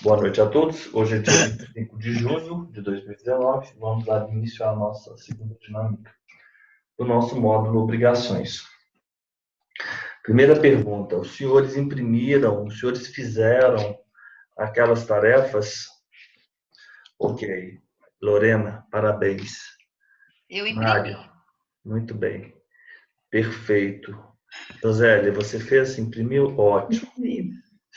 Boa noite a todos. Hoje é dia 25 de junho de 2019. Vamos dar início à nossa segunda dinâmica do nosso módulo Obrigações. Primeira pergunta: os senhores imprimiram, os senhores fizeram aquelas tarefas? Ok. Lorena, parabéns. Eu imprimi. Mário, muito bem. Perfeito. Josélia, você fez? Imprimiu? Ótimo.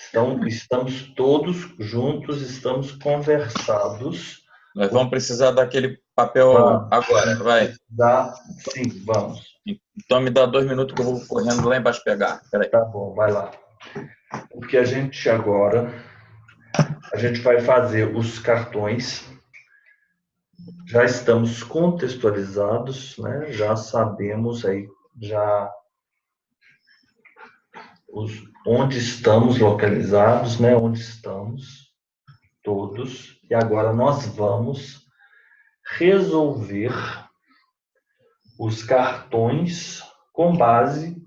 Então, estamos todos juntos, estamos conversados. Nós vamos precisar daquele papel agora, vai. Sim, vamos. Então me dá 2 minutos que eu vou correndo lá embaixo pegar. Peraí. Tá bom, vai lá. Porque a gente vai fazer os cartões. Já estamos contextualizados, né? Já sabemos aí, onde estamos localizados, né? Onde estamos todos. E agora nós vamos resolver os cartões com base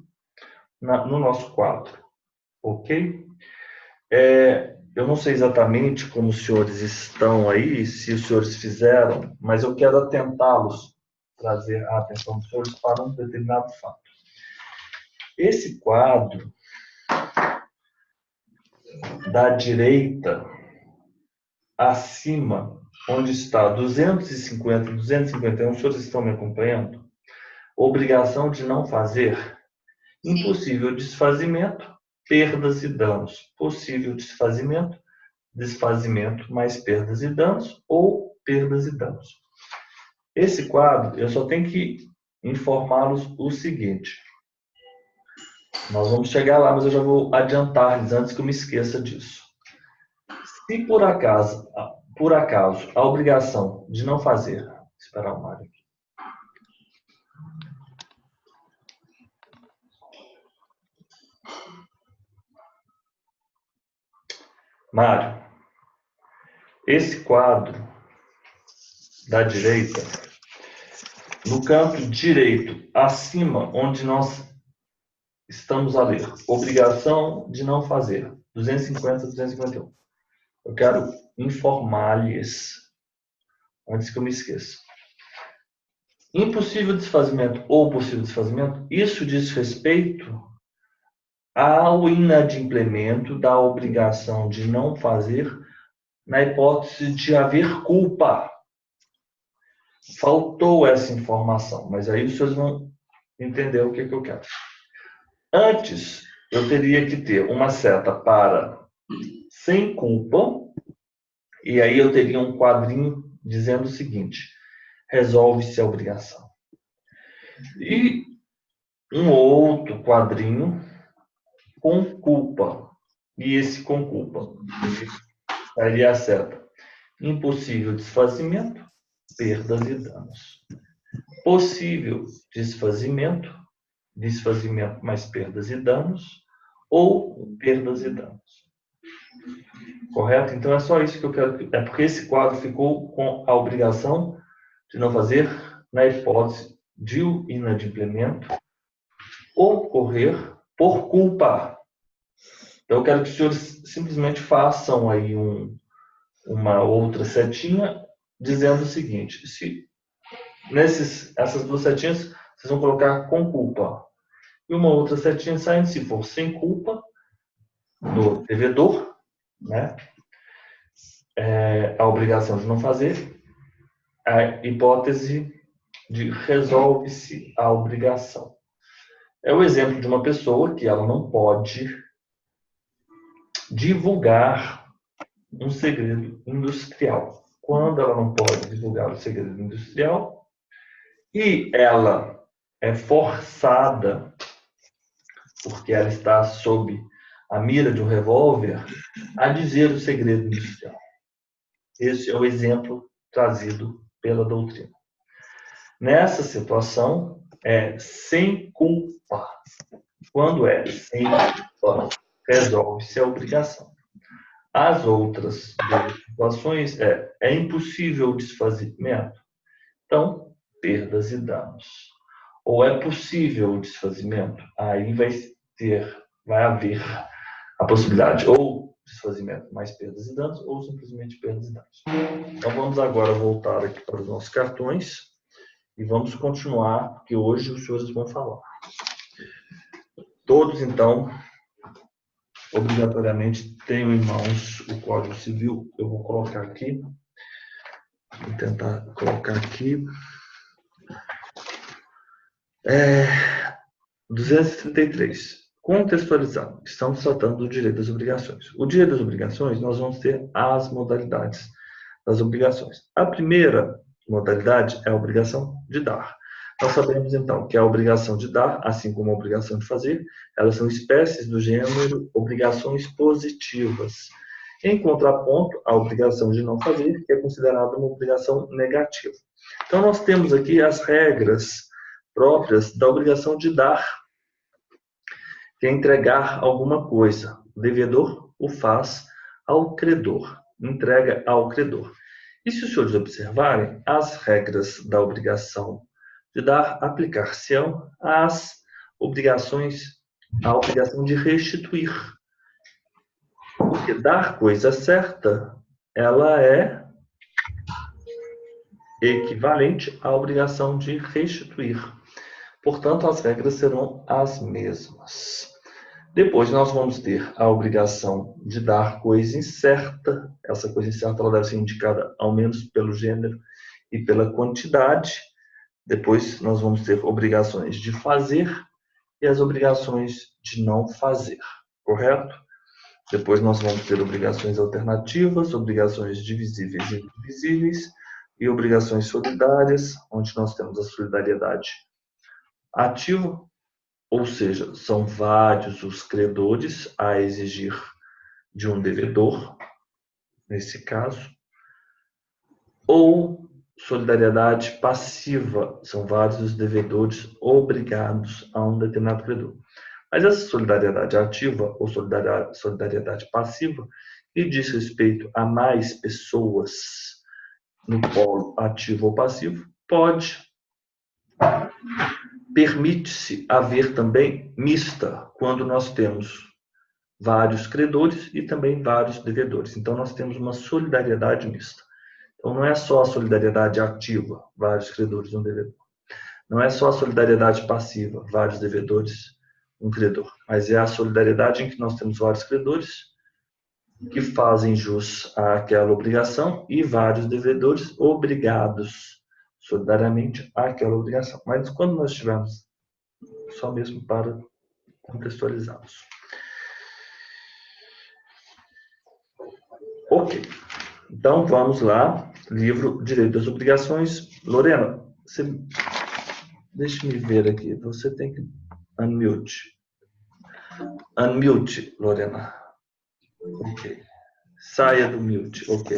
no nosso quadro, ok? Eu não sei exatamente como os senhores estão aí, se os senhores fizeram, mas eu quero atentá-los, trazer a atenção dos senhores para um determinado fato. Esse quadro da direita, acima, onde está 250, 251, os senhores estão me acompanhando? Obrigação de não fazer, impossível desfazimento, perdas e danos. Possível desfazimento, desfazimento mais perdas e danos ou perdas e danos. Esse quadro, eu só tenho que informá-los o seguinte. Nós vamos chegar lá, mas eu já vou adiantar-lhes antes que eu me esqueça disso. Se por acaso, a obrigação de não fazer... Vou esperar o Mário aqui. Mário, esse quadro da direita, no canto direito, acima, onde nós estamos a ler, obrigação de não fazer, 250, 251. Eu quero informar-lhes, antes que eu me esqueça. Impossível desfazimento ou possível desfazimento, isso diz respeito ao inadimplemento da obrigação de não fazer na hipótese de haver culpa. Faltou essa informação, mas aí vocês vão entender o que eu quero. Antes, eu teria que ter uma seta para sem culpa, e aí eu teria um quadrinho dizendo o seguinte: resolve-se a obrigação. E um outro quadrinho com culpa. E esse com culpa. Estaria a seta. Impossível desfazimento, perdas e danos. Possível desfazimento, desfazimento mais perdas e danos, ou perdas e danos. Correto? Então é só isso que eu quero. É porque esse quadro ficou com a obrigação de não fazer na hipótese de o inadimplemento ocorrer por culpa. Então eu quero que os senhores simplesmente façam aí uma outra setinha dizendo o seguinte: se essas duas setinhas vocês vão colocar com culpa e uma outra setinha saindo se for sem culpa do devedor, né? A obrigação de não fazer, a hipótese de resolve-se a obrigação. É o exemplo de uma pessoa que ela não pode divulgar um segredo industrial. Quando ela não pode divulgar o segredo industrial e ela é forçada, porque ela está sob a mira de um revólver, a dizer o segredo industrial. Esse é o exemplo trazido pela doutrina. Nessa situação, é sem culpa. Quando é sem culpa, resolve-se a obrigação. As outras duas situações é impossível desfazimento. Então, perdas e danos. Ou é possível o desfazimento, aí vai haver a possibilidade ou desfazimento mais perdas e danos, ou simplesmente perdas e danos. Então vamos agora voltar aqui para os nossos cartões e vamos continuar, porque hoje os senhores vão falar. Todos, então, obrigatoriamente tenham em mãos o Código Civil. Eu vou colocar aqui. Vou tentar colocar aqui. 233. Contextualizando. Estamos tratando do direito das obrigações. O direito das obrigações, nós vamos ter as modalidades das obrigações. A primeira modalidade é a obrigação de dar. Nós sabemos, então, que a obrigação de dar, assim como a obrigação de fazer, elas são espécies do gênero obrigações positivas. Em contraponto, a obrigação de não fazer, que é considerada uma obrigação negativa. Então, nós temos aqui as regras próprias da obrigação de dar, que é entregar alguma coisa. O devedor o faz ao credor, entrega ao credor. E se os senhores observarem, as regras da obrigação de dar aplicar-se-ão às obrigações, à obrigação de restituir. Porque dar coisa certa, ela é equivalente à obrigação de restituir. Portanto, as regras serão as mesmas. Depois, nós vamos ter a obrigação de dar coisa incerta. Essa coisa incerta ela deve ser indicada ao menos pelo gênero e pela quantidade. Depois, nós vamos ter obrigações de fazer e as obrigações de não fazer, correto? Depois, nós vamos ter obrigações alternativas, obrigações divisíveis e indivisíveis e obrigações solidárias, onde nós temos a solidariedade ativa, ou seja, são vários os credores a exigir de um devedor, nesse caso, ou solidariedade passiva, são vários os devedores obrigados a um determinado credor. Mas essa solidariedade ativa ou solidariedade passiva, que diz respeito a mais pessoas no polo ativo ou passivo, permite-se haver também mista, quando nós temos vários credores e também vários devedores. Então, nós temos uma solidariedade mista. Então, não é só a solidariedade ativa, vários credores e um devedor. Não é só a solidariedade passiva, vários devedores, um credor. Mas é a solidariedade em que nós temos vários credores que fazem jus àquela obrigação e vários devedores obrigados solidariamente àquela obrigação. Mas quando nós estivermos, só mesmo para contextualizá-los. Ok. Então, vamos lá. Livro Direito das Obrigações. Lorena, deixa-me ver aqui. Você tem que unmute. Unmute, Lorena. Ok. Saia do mute. Ok.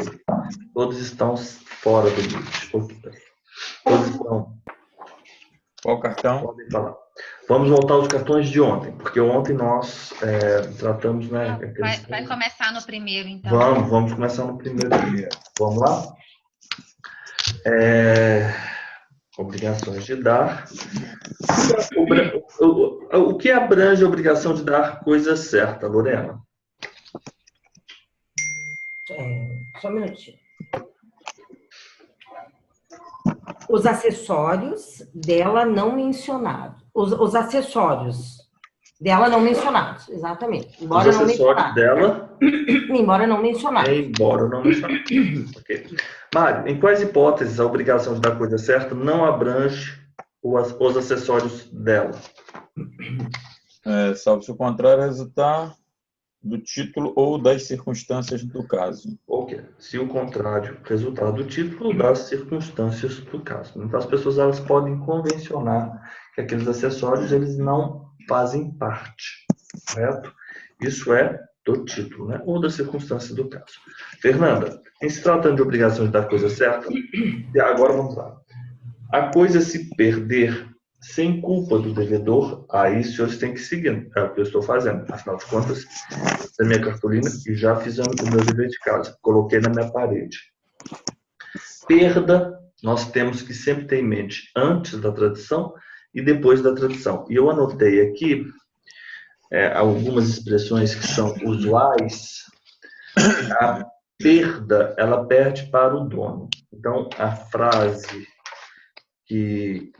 Todos estão fora do mute. Ok. Todos estão. Qual cartão? Podem falar. Vamos voltar aos cartões de ontem, porque ontem nós tratamos, né? Vai começar no primeiro, então. Vamos começar no primeiro. Vamos lá? Obrigações de dar. O que abrange a obrigação de dar coisa certa, Lorena? Só um minutinho. Os acessórios dela não mencionados. Os acessórios dela não mencionados, exatamente. Embora não mencionados. Dela? Embora não mencionados. Embora não mencionados. Ok. Mário, em quais hipóteses a obrigação de dar coisa certa não abrange os acessórios dela? Salvo se o contrário resultar do título ou das circunstâncias do caso. Ok. Se o contrário resultar do título ou das circunstâncias do caso. Então, as pessoas elas podem convencionar que aqueles acessórios eles não fazem parte, correto? Isso é do título, né? Ou das circunstâncias do caso. Fernanda, em se tratando de obrigação de dar coisa certa, agora vamos lá. A coisa se perder sem culpa do devedor, aí os senhores têm que seguir. É o que eu estou fazendo. Afinal de contas, essa é a minha cartolina e já fiz o meu dever de casa. Coloquei na minha parede. Perda, nós temos que sempre ter em mente antes da tradição e depois da tradição. E eu anotei aqui algumas expressões que são usuais A perda, ela perde para o dono. Então, a frase que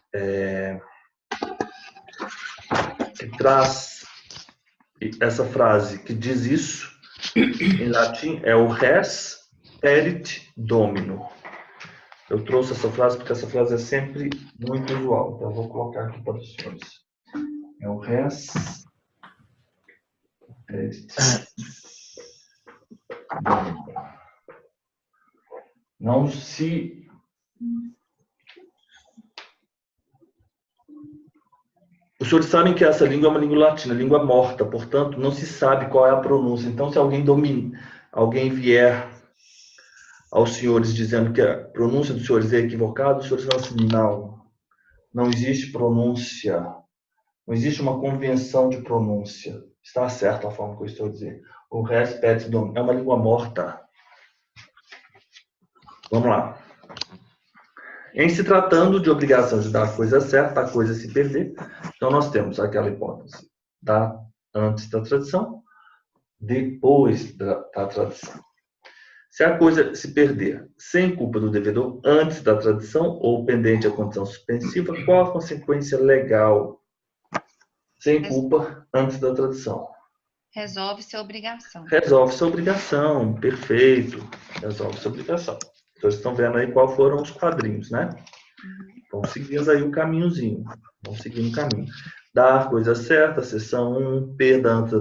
traz essa frase que diz isso, em latim, é o res perit domino. Eu trouxe essa frase porque essa frase é sempre muito usual. Então, eu vou colocar aqui para os senhores. É o res perit domino. Não se... Os senhores sabem que essa língua é uma língua latina, língua morta, portanto, não se sabe qual é a pronúncia. Então, se alguém vier aos senhores dizendo que a pronúncia dos senhores é equivocada, os senhores falam assim, não existe pronúncia, não existe uma convenção de pronúncia. Está certa a forma que eu estou a dizer. O res perit domino é uma língua morta. Vamos lá. Em se tratando de obrigação de dar a coisa certa, a coisa se perder, então nós temos aquela hipótese antes da tradição, depois da tradição. Se a coisa se perder sem culpa do devedor, antes da tradição ou pendente a condição suspensiva, qual a consequência legal? Sem culpa, antes da tradição. Resolve-se a obrigação. Resolve-se a obrigação, perfeito. Resolve-se a obrigação. Vocês estão vendo aí qual foram os quadrinhos, né? Vão seguindo aí o caminhozinho. Vão seguindo o caminho. Dar a coisa certa, seção 1, perda antes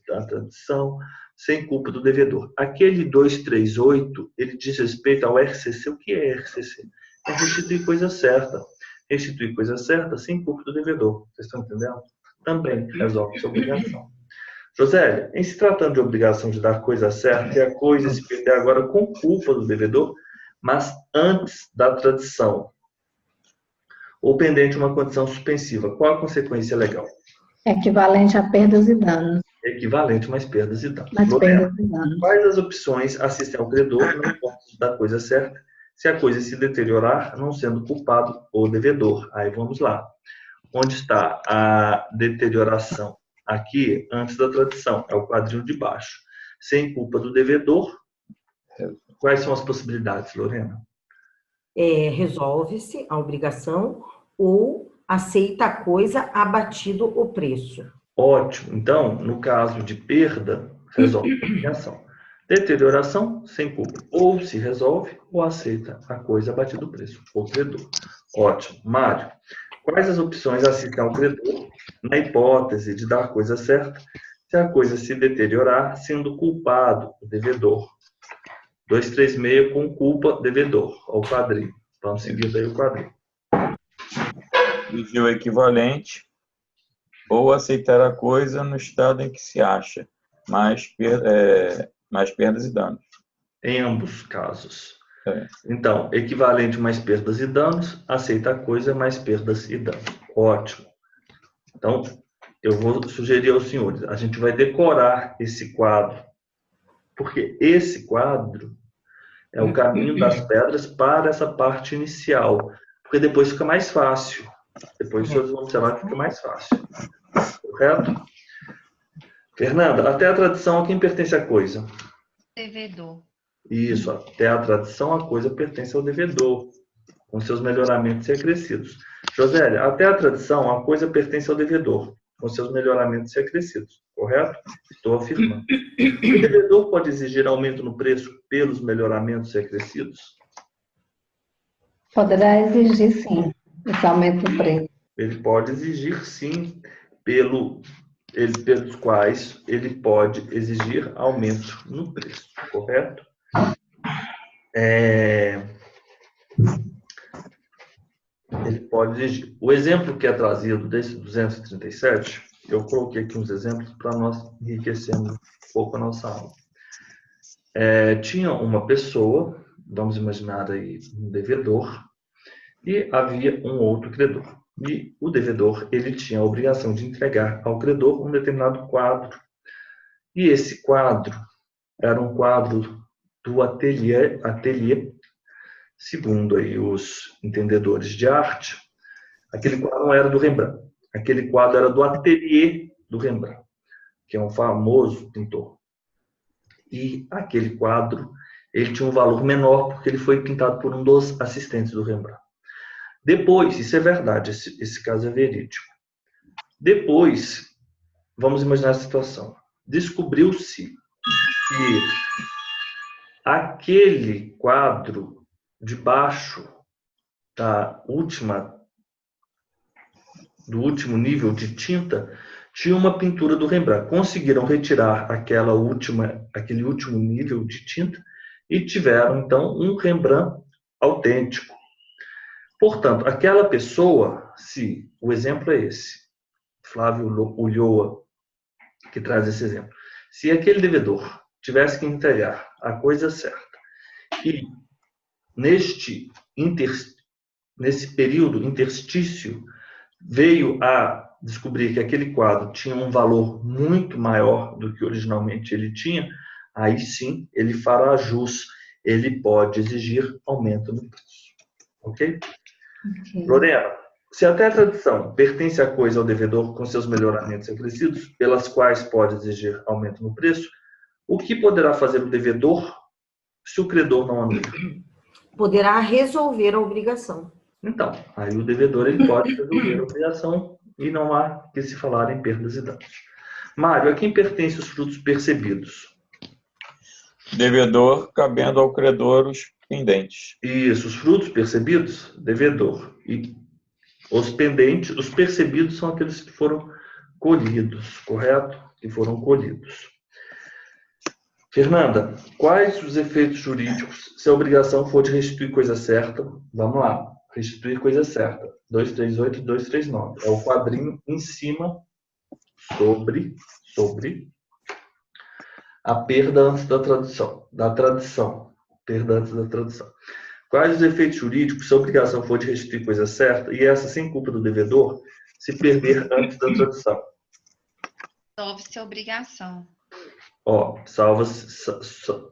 da tradição, sem culpa do devedor. Aquele 238, ele diz respeito ao RCC. O que é RCC? É restituir coisa certa. Restituir coisa certa sem culpa do devedor. Vocês estão entendendo? Também resolve essa obrigação. Josélia, em se tratando de obrigação de dar coisa certa, e a coisa se perder agora com culpa do devedor, mas antes da tradição, ou pendente uma condição suspensiva, qual a consequência legal? Equivalente a perdas e danos. Equivalente mais perdas e danos. Mais perdas e danos. Quais as opções assistem ao credor no ponto da coisa certa, se a coisa se deteriorar, não sendo culpado ou devedor? Aí vamos lá. Onde está a deterioração? Aqui, antes da tradição, é o quadrinho de baixo. Sem culpa do devedor, quais são as possibilidades, Lorena? Resolve-se a obrigação ou aceita a coisa abatido o preço. Ótimo. Então, no caso de perda, resolve a obrigação. Deterioração, sem culpa. Ou se resolve ou aceita a coisa abatido o preço, o credor. Ótimo. Mário, quais as opções assistem ao credor na hipótese de dar a coisa certa se a coisa se deteriorar, sendo culpado o devedor? 236 com culpa, devedor, ao quadrinho. Vamos seguir daí o quadrinho. Exigir o equivalente ou aceitar a coisa no estado em que se acha, mais perdas e danos. Em ambos casos. Então, equivalente mais perdas e danos, aceita a coisa mais perdas e danos. Ótimo. Então, eu vou sugerir aos senhores, a gente vai decorar esse quadro, porque esse quadro é o caminho das pedras para essa parte inicial, porque depois fica mais fácil. Depois vocês vão observar que fica mais fácil. Correto? Fernanda, até a tradição a quem pertence a coisa? Devedor. Isso, até a tradição a coisa pertence ao devedor, com seus melhoramentos e acrescidos. Josélia, até a tradição a coisa pertence ao devedor, com seus melhoramentos e acrescidos. Correto? Estou afirmando. O devedor pode exigir aumento no preço pelos melhoramentos e acrescidos? Poderá exigir, sim, esse aumento do preço. Ele pode exigir, sim, pelos quais ele pode exigir aumento no preço. Correto? Ele pode exigir. O exemplo que é trazido desse 237, eu coloquei aqui uns exemplos para nós enriquecermos um pouco a nossa aula. Tinha uma pessoa, vamos imaginar aí um devedor, e havia um outro credor. E o devedor, ele tinha a obrigação de entregar ao credor um determinado quadro. E esse quadro era um quadro do ateliê, segundo aí os entendedores de arte, aquele quadro não era do Rembrandt, aquele quadro era do ateliê do Rembrandt, que é um famoso pintor. e aquele quadro ele tinha um valor menor porque ele foi pintado por um dos assistentes do Rembrandt. Depois, isso é verdade, esse caso é verídico. Depois, vamos imaginar a situação. Descobriu-se que aquele quadro debaixo do último nível de tinta tinha uma pintura do Rembrandt. Conseguiram retirar aquele último nível de tinta e tiveram, então, um Rembrandt autêntico. Portanto, aquela pessoa, se o exemplo é esse, Flávio Ulloa, que traz esse exemplo, se aquele devedor tivesse que entregar a coisa certa e nesse período interstício veio a descobrir que aquele quadro tinha um valor muito maior do que originalmente ele tinha, aí sim ele fará jus, ele pode exigir aumento no preço. Ok? Lorena, se até a tradição pertence a coisa ao devedor com seus melhoramentos acrescidos, pelas quais pode exigir aumento no preço, o que poderá fazer o devedor se o credor não anula? Poderá resolver a obrigação. Então, aí o devedor ele pode resolver a obrigação e não há que se falar em perdas e danos. Mário, a quem pertencem os frutos percebidos? Devedor, cabendo ao credor os pendentes. Isso, os frutos percebidos, devedor. E os pendentes, os percebidos são aqueles que foram colhidos, correto? Que foram colhidos. Fernanda, quais os efeitos jurídicos se a obrigação for de restituir coisa certa? Vamos lá, restituir coisa certa. 238 e 239. É o quadrinho em cima sobre a perda antes da tradição. Perda antes da tradição. Quais os efeitos jurídicos se a obrigação for de restituir coisa certa e essa sem culpa do devedor se perder antes da tradição? Resolve-se a obrigação.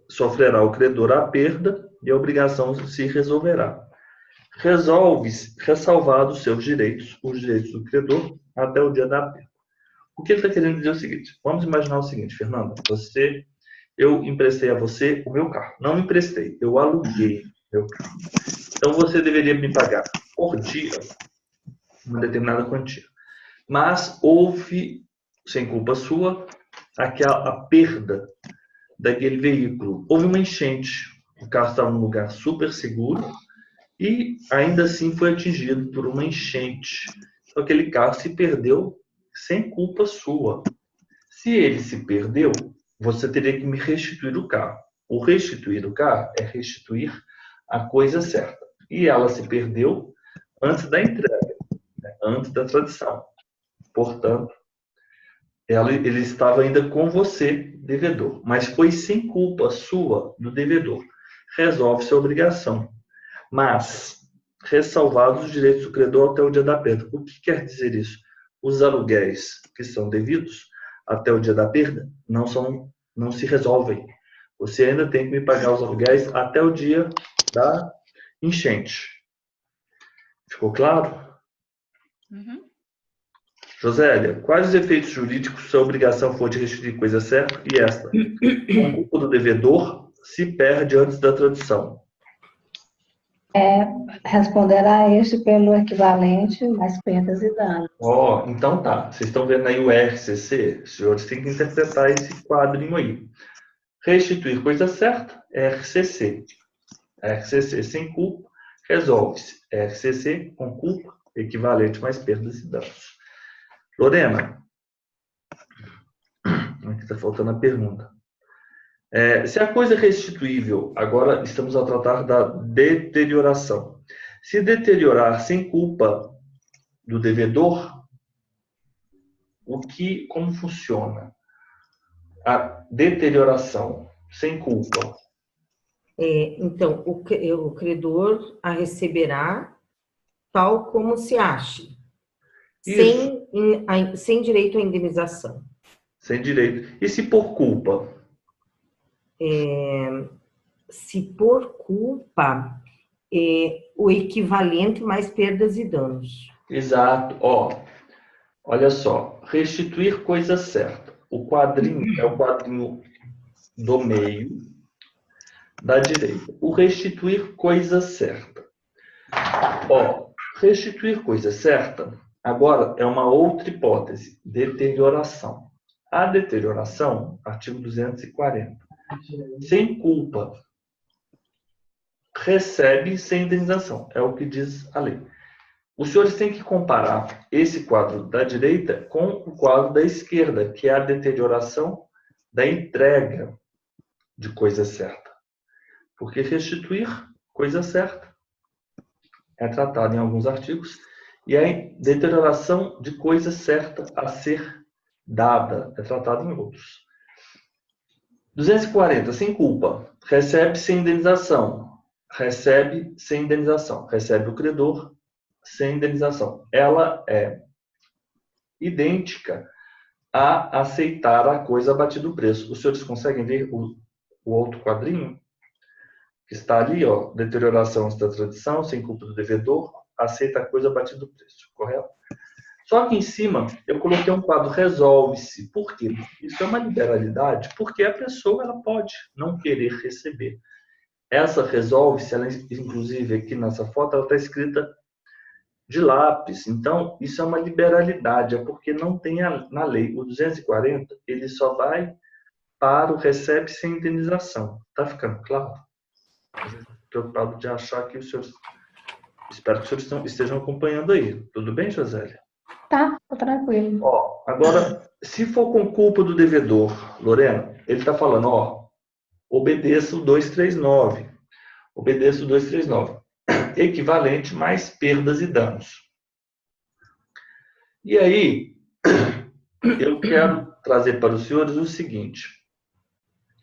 Sofrerá o credor a perda e a obrigação se resolverá. Resolve-se ressalvado os seus direitos, os direitos do credor, até o dia da perda. O que ele está querendo dizer é o seguinte: vamos imaginar o seguinte, Fernanda, eu emprestei a você o meu carro. Não emprestei, eu aluguei meu carro. Então você deveria me pagar por dia uma determinada quantia. Mas houve, sem culpa sua, a perda daquele veículo. Houve uma enchente. O carro estava num lugar super seguro e ainda assim foi atingido por uma enchente. Então aquele carro se perdeu sem culpa sua. Se ele se perdeu, você teria que me restituir o carro. O restituir o carro é restituir a coisa certa. E ela se perdeu antes da entrega, antes da tradição. Portanto, ele estava ainda com você, devedor, mas foi sem culpa sua do devedor. Resolve-se a obrigação, mas ressalvados os direitos do credor até o dia da perda. O que quer dizer isso? Os aluguéis que são devidos até o dia da perda não se resolvem. Você ainda tem que me pagar os aluguéis até o dia da enchente. Ficou claro? Uhum. Josélia, quais os efeitos jurídicos se a obrigação for de restituir coisa certa e esta, com culpa do devedor, se perde antes da tradição? Responderá este pelo equivalente, mais perdas e danos. Então tá. Vocês estão vendo aí o RCC? Os senhores têm que interpretar esse quadrinho aí. Restituir coisa certa, RCC. RCC sem culpa, resolve-se. RCC com culpa, equivalente mais perdas e danos. Lorena, aqui está faltando a pergunta. Se a coisa é restituível, agora estamos a tratar da deterioração. Se deteriorar sem culpa do devedor, como funciona? A deterioração sem culpa. Então, o credor a receberá tal como se ache, sem direito à indenização. Sem direito. E se por culpa? Se por culpa, o equivalente mais perdas e danos. Exato. Olha só. Restituir coisa certa. O quadrinho é o quadrinho do meio da direita. O restituir coisa certa. Ó, restituir coisa certa, agora é uma outra hipótese, deterioração. A deterioração, artigo 240. Sem culpa, recebe sem indenização. É o que diz a lei. Os senhores têm que comparar esse quadro da direita com o quadro da esquerda, que é a deterioração da entrega de coisa certa. Porque restituir coisa certa é tratado em alguns artigos, e a deterioração de coisa certa a ser dada é tratado em outros. 240, sem culpa, recebe sem indenização, recebe sem indenização, recebe o credor sem indenização. Ela é idêntica a aceitar a coisa abatida o preço. Os senhores conseguem ver o outro quadrinho? Que está ali, ó, deterioração da tradição, sem culpa do devedor, aceita a coisa abatida o preço, correto? Só que em cima eu coloquei um quadro resolve-se. Por quê? Isso é uma liberalidade, porque a pessoa ela pode não querer receber. Essa resolve-se, ela, inclusive aqui nessa foto, ela está escrita de lápis. Então, isso é uma liberalidade, é porque não tem na lei. O 240, ele só vai para o recebe sem indenização. Tá ficando claro? Estou preocupado de achar que os senhores... Espero que os senhores estejam acompanhando aí. Tudo bem, Josélia? Tá tranquilo. Ó, agora, se for com culpa do devedor, Lorena, ele está falando, ó, obedeça o 239. Obedeça o 239. Equivalente mais perdas e danos. E aí, eu quero trazer para os senhores o seguinte.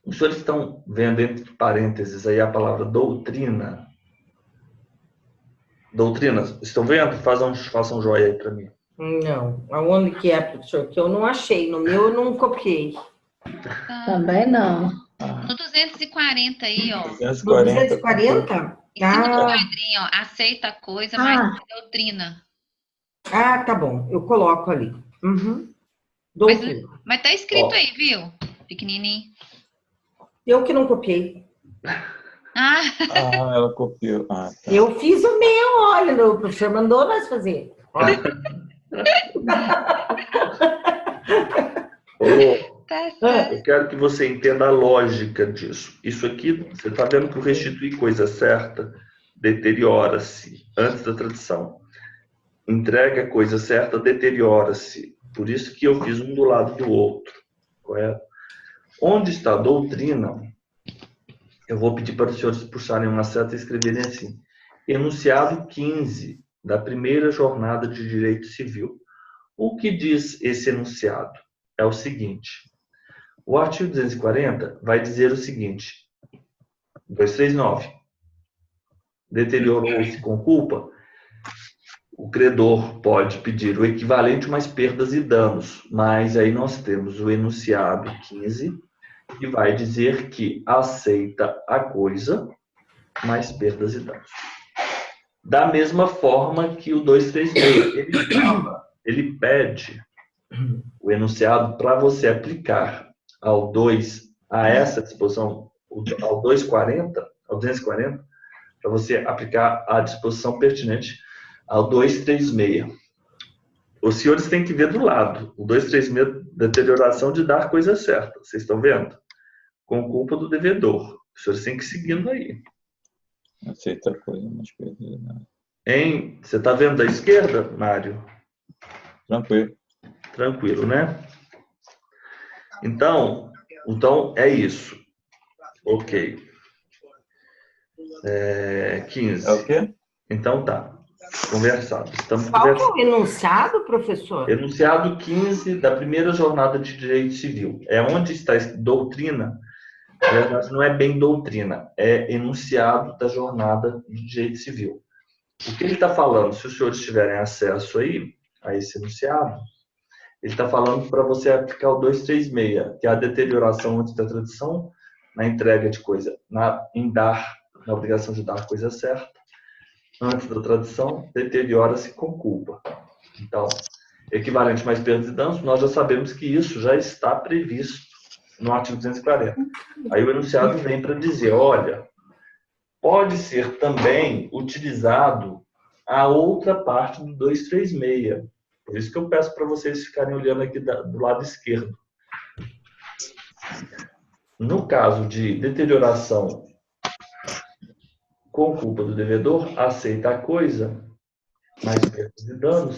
Os senhores estão vendo entre parênteses aí a palavra doutrina? Doutrina, estão vendo? Façam joia aí para mim. Não. Aonde que é, professor? Que eu não achei. No meu eu não copiei. Também não. No 240 aí, ó. 240. 240? Em cima do quadrinho, ó. Aceita a coisa, mas doutrina. Ah, tá bom. Eu coloco ali. Uhum. Doutrina. Mas tá escrito aí, viu? Pequenininho. Eu que não copiei. Ah, Ela copiou. Ah, tá. Eu fiz o meu, olha, o professor mandou nós fazer. tá certo. Eu quero que você entenda a lógica disso. Isso aqui, você está vendo que o restituir coisa certa deteriora-se antes da tradição. Entrega coisa certa, deteriora-se. Por isso que eu fiz um do lado do outro. Correto? Onde está a doutrina, eu vou pedir para os senhores puxarem uma seta e escreverem assim. Enunciado 15 da primeira jornada de direito civil. O que diz esse enunciado? É o seguinte. O artigo 240 vai dizer o seguinte. 239. Deteriorou-se com culpa, o credor pode pedir o equivalente mais perdas e danos, mas aí nós temos o enunciado 15, que vai dizer que aceita a coisa mais perdas e danos. Da mesma forma que o 236, ele pede o enunciado para você aplicar a essa disposição, ao 240, ao 240, para você aplicar a disposição pertinente ao 236. Os senhores têm que ver do lado. O 236, deterioração de dar coisa certa. Vocês estão vendo? Com culpa do devedor. Os senhores têm que ir seguindo aí. Aceita a coisa, mas perder nada. Hein? Você está vendo da esquerda, Mário? Tranquilo. Tranquilo, né? Então é isso. Ok. 15. É o quê? Então tá. Conversado. Estamos Qual que é conversando. o enunciado, professor? Enunciado 15 da primeira jornada de direito civil. É onde está doutrina. Na verdade, não é bem doutrina, é enunciado da jornada de direito civil. O que ele está falando, se os senhores tiverem acesso aí a esse enunciado, ele está falando para você aplicar o 236, que é a deterioração antes da tradição, na entrega de coisa, na obrigação de dar a coisa certa, antes da tradição, deteriora-se com culpa. Então, equivalente mais perdas e danos, nós já sabemos que isso já está previsto no artigo 240. Aí o enunciado vem para dizer, olha, pode ser também utilizado a outra parte do 236. Por isso que eu peço para vocês ficarem olhando aqui do lado esquerdo. No caso de deterioração com culpa do devedor, aceita a coisa, mais perdas e danos.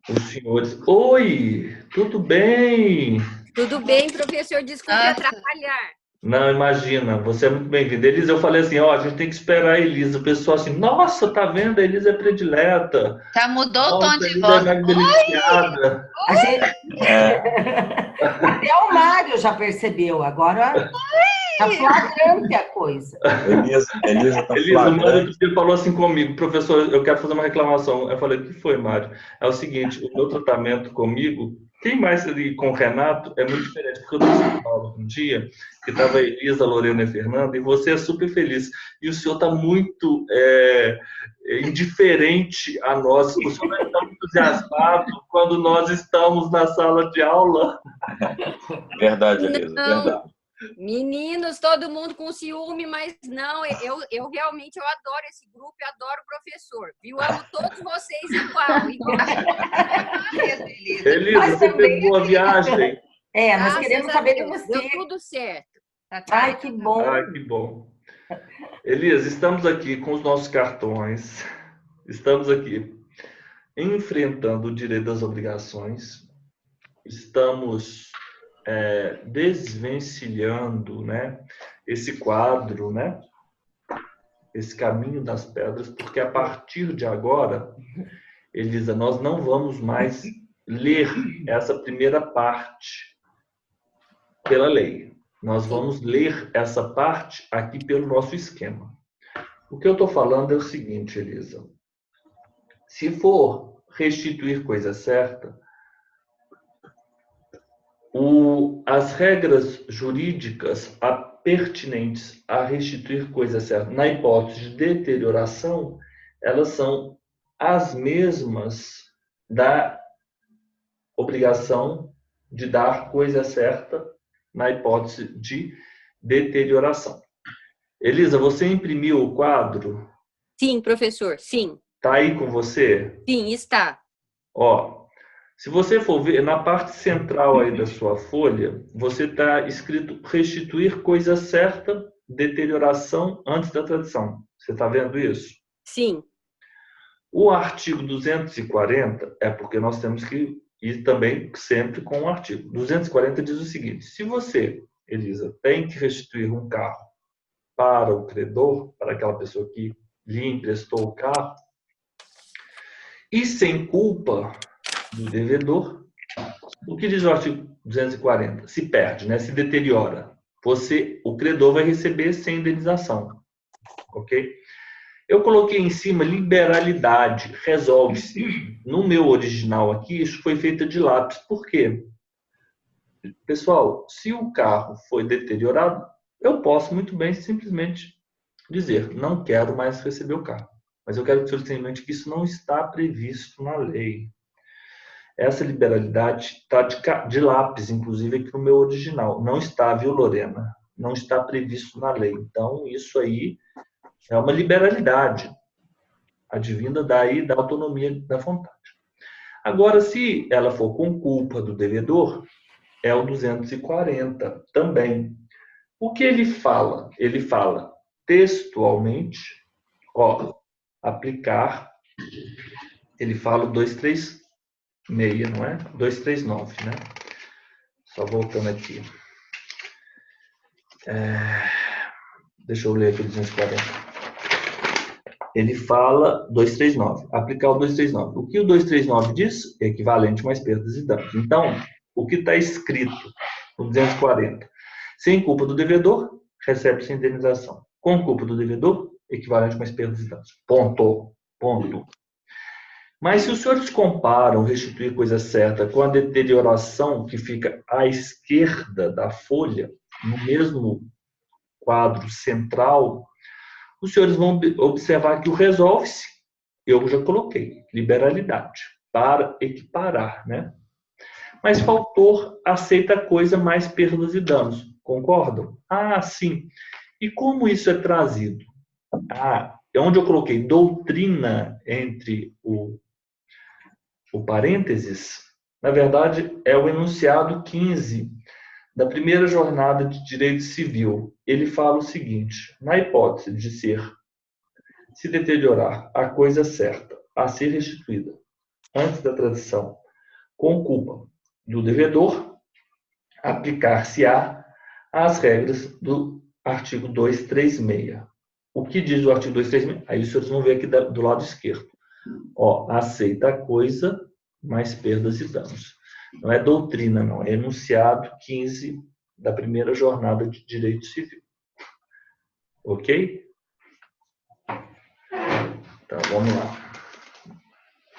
Os senhores... Oi, tudo bem? Tudo bem, professor, desculpe atrapalhar. Não, imagina, você é muito bem-vinda. Elisa, eu falei assim, ó, a gente tem que esperar a Elisa. O pessoal assim, nossa, tá vendo? A Elisa é predileta. Já mudou o tom de Elisa voz. é deliciada. A gente... Até o Mário já percebeu, agora tá flagrante a coisa. Elisa tá Elisa, o Mário flagrante. outro dia falou assim comigo, professor, eu quero fazer uma reclamação. Eu falei, o que foi, Mário? É o seguinte, o meu tratamento comigo, quem mais ali com o Renato, é muito diferente. Porque eu estou em São Paulo um dia, que estava a Elisa, a Lorena e a Fernanda, e você é super feliz. E o senhor está muito indiferente a nós. O senhor não está entusiasmado quando nós estamos na sala de aula. Verdade, Elisa, verdade. Meninos, todo mundo com ciúme, mas não, eu realmente adoro esse grupo, eu adoro o professor, viu? Amo todos vocês igual. Elisa, você fez boa viagem? Nós queremos saber de você. Deu tudo certo. Ai, que bom. Ai, que bom. Elisa, estamos aqui com os nossos cartões, estamos aqui enfrentando o direito das obrigações, estamos desvencilhando, né, esse quadro, né, esse caminho das pedras, porque a partir de agora, Elisa, nós não vamos mais ler essa primeira parte pela lei. Nós vamos ler essa parte aqui pelo nosso esquema. O que eu estou falando é o seguinte, Elisa. Se for restituir coisa certa, as regras jurídicas pertinentes a restituir coisa certa, na hipótese de deterioração, elas são as mesmas da obrigação de dar coisa certa na hipótese de deterioração. Elisa, você imprimiu o quadro? Sim, professor, sim. Está aí com você? Sim, está. Ó, se você for ver, na parte central aí da sua folha, você está escrito restituir coisa certa, deterioração antes da tradição. Você está vendo isso? Sim. O artigo 240 é porque nós temos que ir também sempre com o artigo. 240 diz o seguinte, se você, Elisa, tem que restituir um carro para o credor, para aquela pessoa que lhe emprestou o carro, e sem culpa do devedor, o que diz o artigo 240? Se perde, né? Se deteriora. O credor vai receber sem indenização. Ok? Eu coloquei em cima liberalidade, resolve-se. No meu original aqui, isso foi feito de lápis. Por quê? Pessoal, se o carro foi deteriorado, eu posso muito bem simplesmente dizer, não quero mais receber o carro. Mas eu quero que o senhor tenha em mente que isso não está previsto na lei. Essa liberalidade está de lápis, inclusive, aqui no meu original. Não está, viu, Lorena? Não está previsto na lei. Então, isso aí é uma liberalidade, advinda daí da autonomia da vontade. Agora, se ela for com culpa do devedor, é o 240 também. O que ele fala? Ele fala textualmente, ó, aplicar, ele fala o 236, não é? 239, né? Só voltando aqui. Deixa eu ler aqui o 240. Ele fala 239, aplicar o 239. O que o 239 diz? Equivalente mais perdas e danos. Então, o que está escrito no 240? Sem culpa do devedor, recebe-se indenização. Com culpa do devedor, equivalente mais perdas e danos. Ponto. Ponto. Mas se os senhores comparam restituir coisa certa com a deterioração que fica à esquerda da folha, no mesmo quadro central, os senhores vão observar que o resolve-se, eu já coloquei, liberalidade, para equiparar, né? Mas faltou aceita coisa mais perdas e danos. Concordam? Ah, sim. E como isso é trazido? É onde eu coloquei doutrina entre o parênteses. Na verdade, é o enunciado 15 da primeira jornada de direito civil. Ele fala o seguinte: na hipótese de se deteriorar a coisa certa a ser restituída antes da transição com culpa do devedor, aplicar-se-á as regras do artigo 236. O que diz o artigo 236? Aí os senhores vão ver aqui do lado esquerdo. Aceita a coisa mais perdas e danos. Não é doutrina, não. É enunciado 15 da primeira jornada de direito civil. Ok? Então, vamos lá.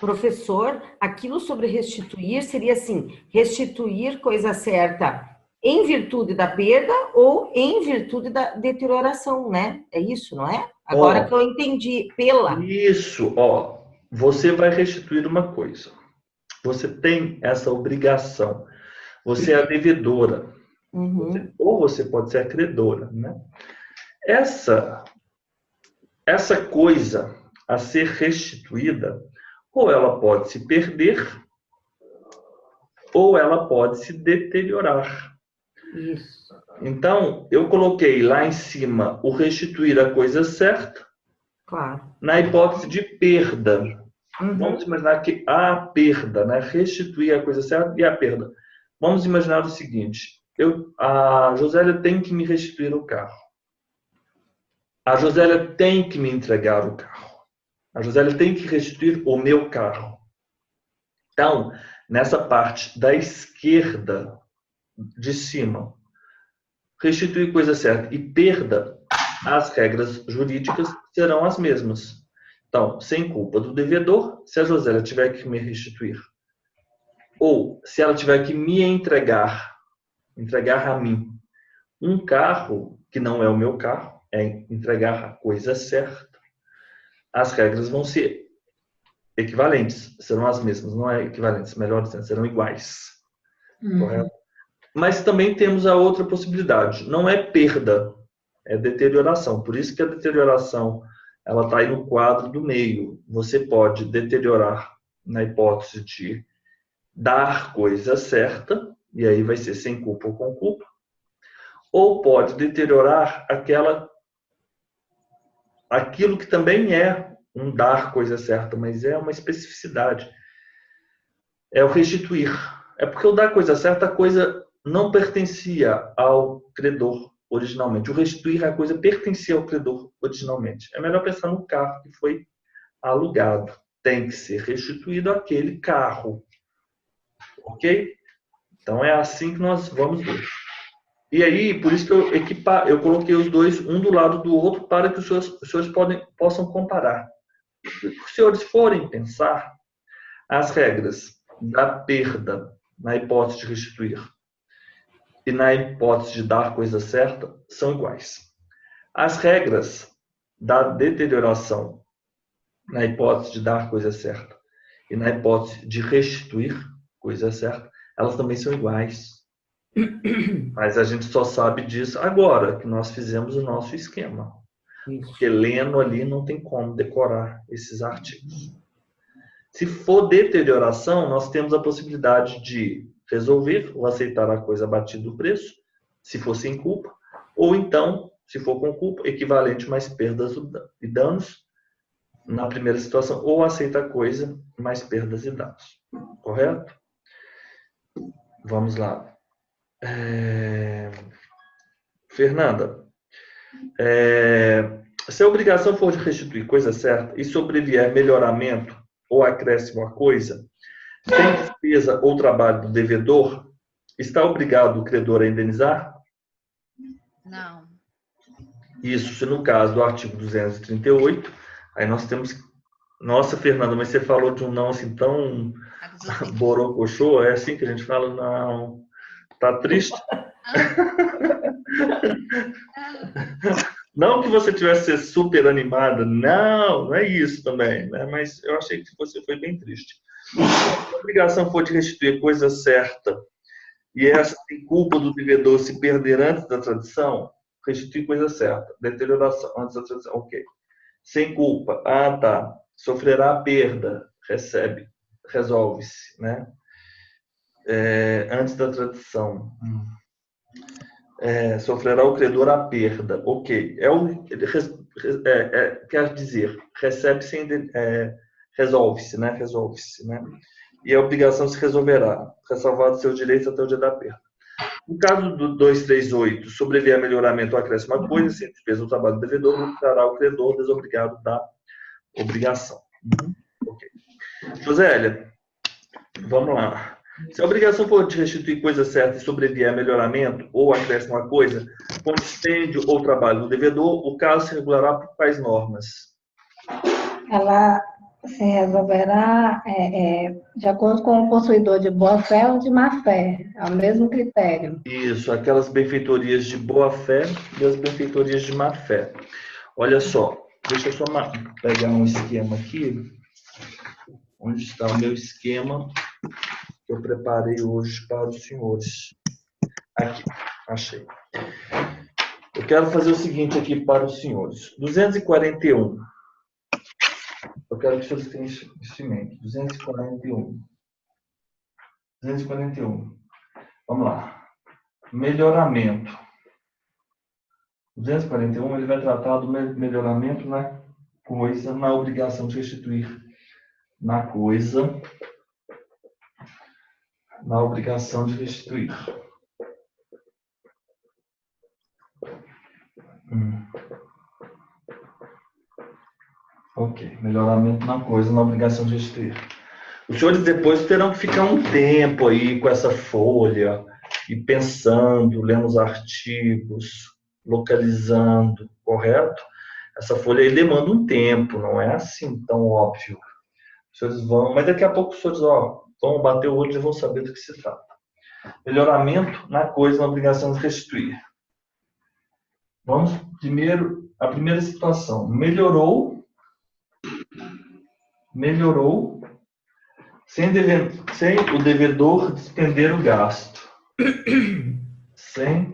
Professor, aquilo sobre restituir seria assim, restituir coisa certa em virtude da perda ou em virtude da deterioração, né? É isso, não é? Agora que eu entendi, pela. Isso, você vai restituir uma coisa. Você tem essa obrigação. Você é a devedora. Ou você pode ser a credora, né? Essa coisa a ser restituída, ou ela pode se perder, ou ela pode se deteriorar. Isso. Então, eu coloquei lá em cima o restituir a coisa certa, claro, na hipótese de perda. Vamos imaginar que há perda, né? Restituir a coisa certa e a perda. Vamos imaginar o seguinte: a Josélia tem que me restituir o carro. A Josélia tem que me entregar o carro. A Josélia tem que restituir o meu carro. Então, nessa parte da esquerda de cima, restituir coisa certa e perda, as regras jurídicas serão as mesmas. Então, sem culpa do devedor, se a Josélia tiver que me restituir, ou se ela tiver que me entregar a mim, um carro que não é o meu carro, é entregar a coisa certa, as regras vão ser equivalentes, serão as mesmas, não é equivalentes, melhor dizendo, serão iguais. Correto? Mas também temos a outra possibilidade, não é perda, é deterioração. Por isso que a deterioração ela está aí no quadro do meio. Você pode deteriorar na hipótese de dar coisa certa, e aí vai ser sem culpa ou com culpa, ou pode deteriorar aquilo que também é um dar coisa certa, mas é uma especificidade. É o restituir. É porque o dar coisa certa, a coisa não pertencia ao credor originalmente. O restituir, a coisa pertencia ao credor originalmente. É melhor pensar no carro que foi alugado. Tem que ser restituído aquele carro. Ok? Então é assim que nós vamos ver. E aí, por isso que eu coloquei os dois, um do lado do outro, para que os senhores possam comparar. Se os senhores forem pensar, as regras da perda na hipótese de restituir e na hipótese de dar coisa certa são iguais. As regras da deterioração na hipótese de dar coisa certa e na hipótese de restituir coisa certa, elas também são iguais. Mas a gente só sabe disso agora que nós fizemos o nosso esquema. Porque lendo ali não tem como decorar esses artigos. Se for deterioração, nós temos a possibilidade de resolver ou aceitar a coisa abatida do preço, se for sem culpa, ou então, se for com culpa, equivalente mais perdas e danos na primeira situação, ou aceita a coisa mais perdas e danos. Correto? Vamos lá. Fernanda, se a obrigação for de restituir coisa certa e sobrevier melhoramento ou acréscimo à coisa, sem despesa ou trabalho do devedor, está obrigado o credor a indenizar? Não. Isso, se no caso do artigo 238, aí nós temos... Nossa, Fernanda, mas você falou de um não assim tão borocochô, é assim que a gente fala? Não. Tá triste? Não que você tivesse ser super animada, não é isso também, né? Mas eu achei que você foi bem triste. Se a obrigação for de restituir coisa certa e essa tem culpa do devedor se perder antes da tradição, restituir coisa certa. Deterioração antes da tradição, ok. Sem culpa, tá. Sofrerá a perda, recebe, resolve-se, né? Antes da tradição. Sofrerá o credor a perda, ok. Quer dizer, recebe sem... resolve-se, né? Resolve-se, né? E a obrigação se resolverá, ressalvado seus direitos até o dia da perda. No caso do 238, sobrevier melhoramento ou acréscimo a coisa, sem despesa do trabalho do devedor, lucrará o credor desobrigado da obrigação. Ok. Josélia, vamos lá. Se a obrigação for de restituir coisa certa e sobrevier melhoramento ou acréscimo a coisa, com dispêndio ou trabalho do devedor, o caso se regulará por quais normas? Ela se resolverá de acordo com o possuidor de boa-fé ou de má-fé, é o mesmo critério. Isso, aquelas benfeitorias de boa-fé e as benfeitorias de má-fé. Olha só, deixa eu só pegar um esquema aqui. Onde está o meu esquema que eu preparei hoje para os senhores? Aqui, achei. Eu quero fazer o seguinte aqui para os senhores. 241. Eu quero que os senhores tenham isso em mente. 241. 241. Vamos lá. Melhoramento. 241, ele vai tratar do melhoramento na coisa, na obrigação de restituir na coisa, na obrigação de restituir. Ok, melhoramento na coisa, na obrigação de restituir. Os senhores depois terão que ficar um tempo aí com essa folha e pensando, lendo os artigos, localizando, correto? Essa folha aí demanda um tempo, não é assim tão óbvio. Os senhores vão, mas daqui a pouco os senhores vão bater o olho e vão saber do que se trata. Melhoramento na coisa, na obrigação de restituir. Vamos primeiro, a primeira situação. Melhorou sem o devedor despender o gasto. Sem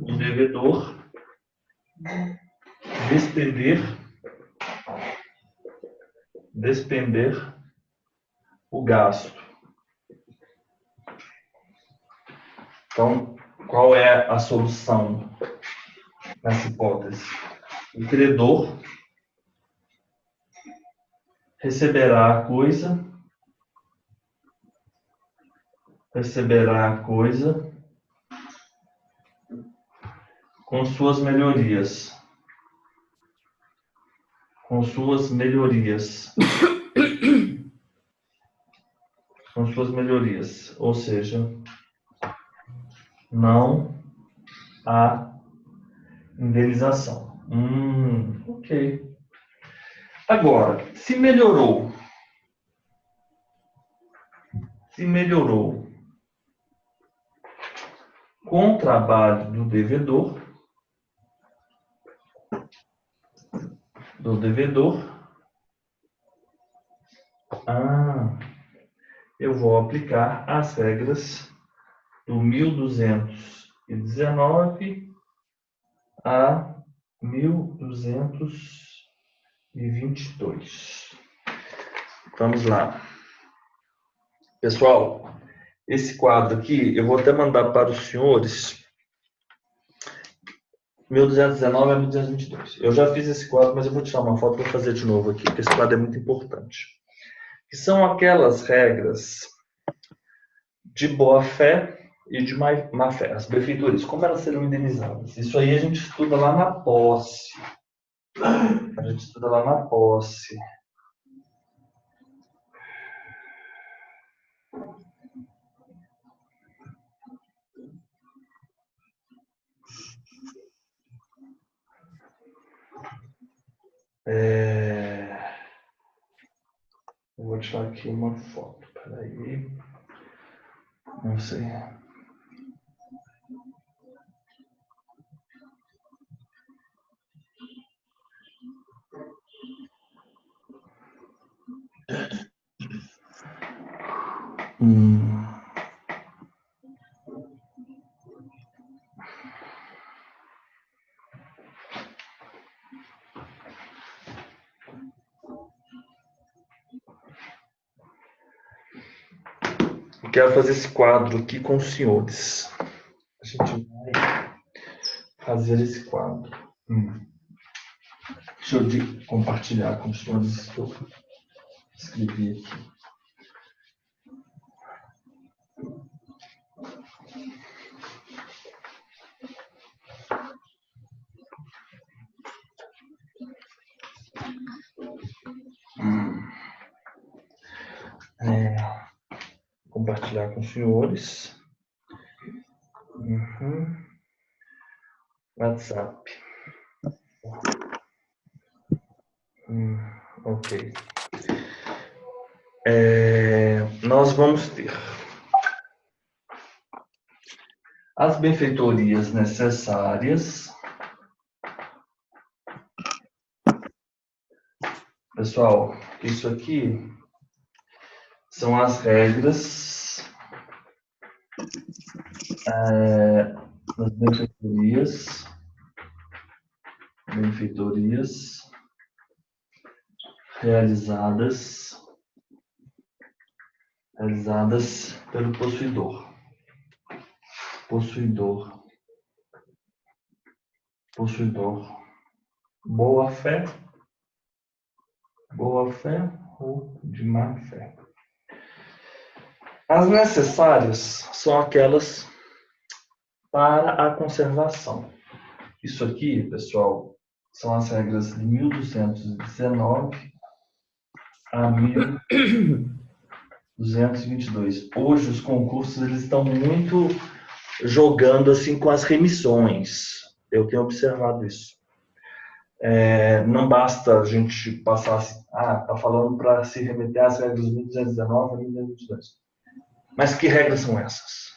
o devedor despender o gasto. Então, qual é a solução nessa hipótese? O credor receberá a coisa com suas melhorias. Com suas melhorias. Ou seja, não há indenização. Ok. Agora, se melhorou com o trabalho do devedor, eu vou aplicar as regras do 1219 a 1222. Vamos lá. Pessoal, esse quadro aqui, eu vou até mandar para os senhores. 1219 a 1222. Eu já fiz esse quadro, mas eu vou tirar uma foto para fazer de novo aqui, porque esse quadro é muito importante. Que são aquelas regras de boa-fé e de má-fé, as benfeitorias, como elas serão indenizadas. Isso aí a gente estuda lá na posse. Eu vou tirar aqui uma foto. Peraí. Não sei. Eu quero fazer esse quadro aqui com os senhores. A gente vai fazer esse quadro. Deixa eu compartilhar com os senhores que eu escrevi aqui. Compartilhar com os senhores. WhatsApp. Ok. Nós vamos ter as benfeitorias necessárias. Pessoal, isso aqui são as regras das benfeitorias realizadas pelo possuidor. Possuidor. Boa fé ou de má fé. As necessárias são aquelas para a conservação. Isso aqui, pessoal, são as regras de 1219 a 1222. Hoje os concursos eles estão muito jogando assim com as remissões. Eu tenho observado isso. Não basta a gente passar assim, está falando para se remeter às regras de 1219 a 1222. Mas que regras são essas?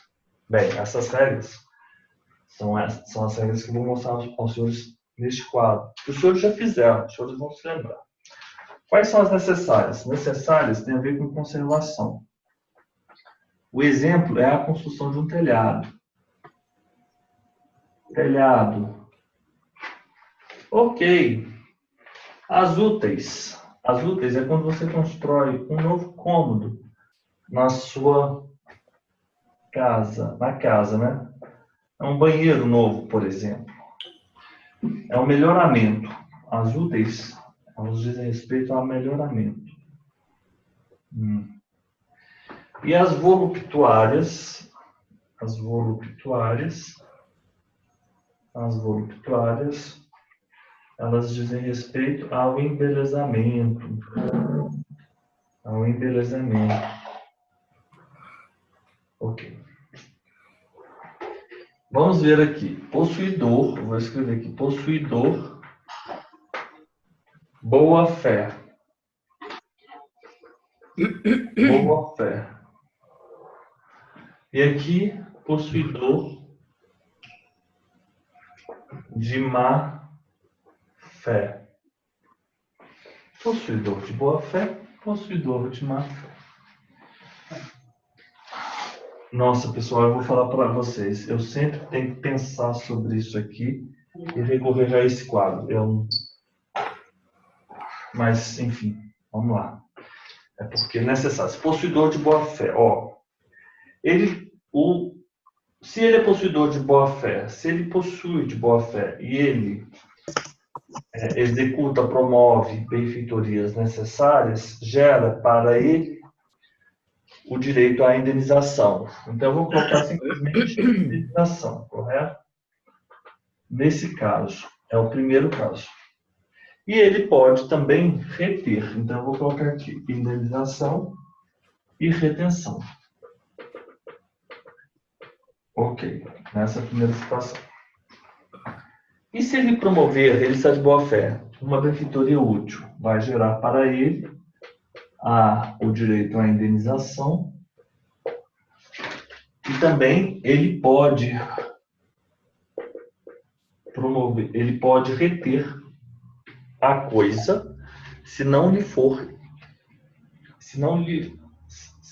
Bem, essas regras são as regras que eu vou mostrar aos senhores neste quadro. Os senhores já fizeram, os senhores vão se lembrar. Quais são as necessárias? Necessárias têm a ver com conservação. O exemplo é a construção de um telhado. Telhado. Ok. As úteis. As úteis é quando você constrói um novo cômodo na sua casa. Na casa, né? É um banheiro novo, por exemplo. É um melhoramento. As úteis, elas dizem respeito ao melhoramento. E as voluptuárias, elas dizem respeito ao embelezamento. Ok. Vamos ver aqui. Possuidor, vou escrever aqui. Possuidor, boa fé. Boa fé. E aqui, possuidor de má fé. Possuidor de boa fé, possuidor de má fé. Nossa, pessoal, eu vou falar para vocês. Eu sempre tenho que pensar sobre isso aqui e recorrer a esse quadro. Mas, enfim, vamos lá. É porque é necessário. Possuidor de boa fé. Se ele é possuidor de boa fé, se ele possui de boa fé e ele executa, promove benfeitorias necessárias, gera para ele o direito à indenização. Então, eu vou colocar simplesmente indenização, correto? Nesse caso, é o primeiro caso. E ele pode também reter. Então, eu vou colocar aqui indenização e retenção. Ok, nessa primeira situação. E se ele promover, ele está de boa fé, uma benfeitoria útil, vai gerar para ele o direito à indenização e também ele pode promover, ele pode reter a coisa se não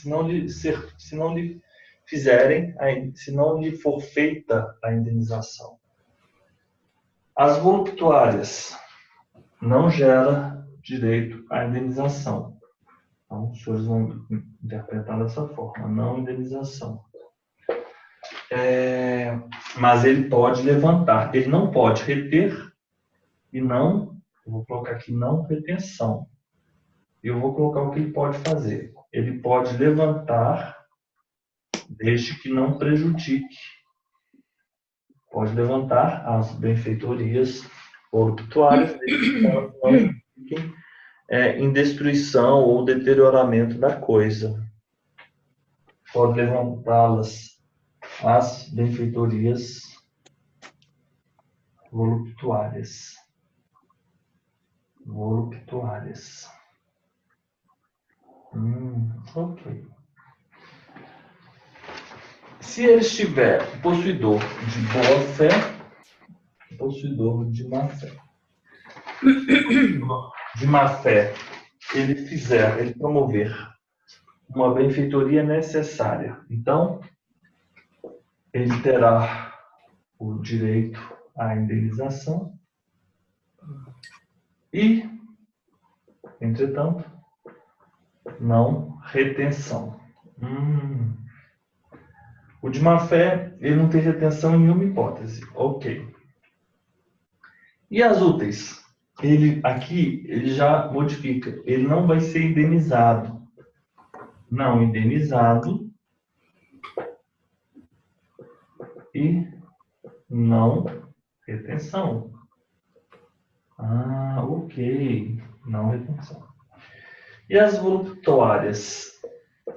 se não lhe fizerem, se não lhe for feita a indenização. As voluptuárias não gera direito à indenização. Então, os senhores vão interpretar dessa forma, não indenização. Mas ele pode levantar, ele não pode reter e não, eu vou colocar aqui não retenção. Eu vou colocar o que ele pode fazer. Ele pode levantar, desde que não prejudique. Pode levantar as benfeitorias voluptuárias, desde que elas não fiquem em destruição ou deterioramento da coisa. Pode levantá-las, as benfeitorias voluptuárias. Ok. Se ele estiver possuidor de boa fé, possuidor de má fé. De má fé, ele promover uma benfeitoria necessária. Então, ele terá o direito à indenização e, entretanto, não retenção. O de má fé, ele não tem retenção em nenhuma hipótese. Ok. E as úteis? Aqui, ele já modifica. Ele não vai ser indenizado. Não indenizado e não retenção. Ok. Não retenção. E as voluptuárias?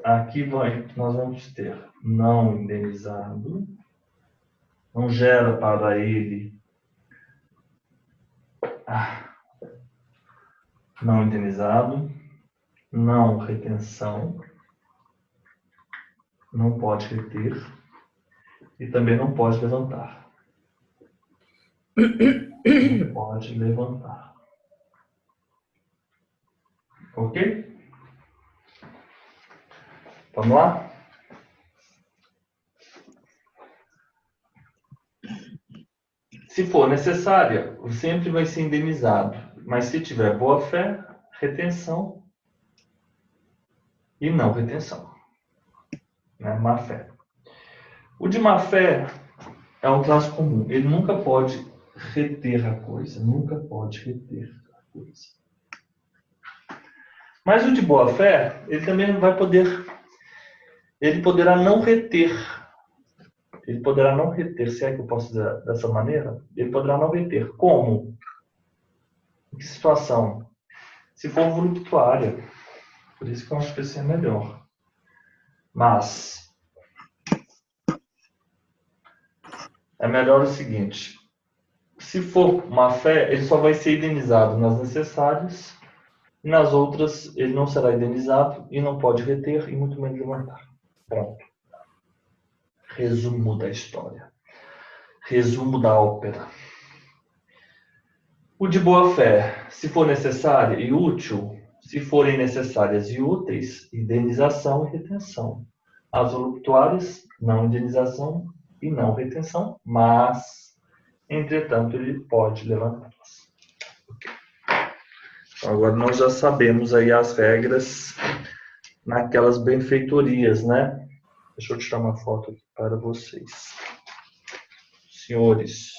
Aqui nós vamos ter não indenizado, não gera para ele não indenizado, não retenção, não pode reter e também não pode levantar. Não pode levantar. Ok? Vamos lá? Se for necessária, sempre vai ser indenizado. Mas se tiver boa fé, retenção e não retenção. Né? Má fé. O de má fé é um traço comum. Ele nunca pode reter a coisa. Nunca pode reter a coisa. Mas o de boa fé, ele também vai poder... Ele poderá não reter. Ele poderá não reter, se é que eu posso dizer dessa maneira. Ele poderá não reter. Como? Em que situação? Se for voluptuária. Por isso que eu acho que esse é melhor. Mas é melhor o seguinte. Se for má fé, ele só vai ser indenizado nas necessárias. E nas outras, ele não será indenizado e não pode reter e muito menos levantar. Pronto. Resumo da história. Resumo da ópera. O de boa fé, se for necessária e útil, se forem necessárias e úteis, indenização e retenção. As voluptuárias, não indenização e não retenção, mas, entretanto, ele pode levantá-las. Okay. Então, agora nós já sabemos aí as regras naquelas benfeitorias, né? Deixa eu tirar uma foto aqui para vocês. Senhores.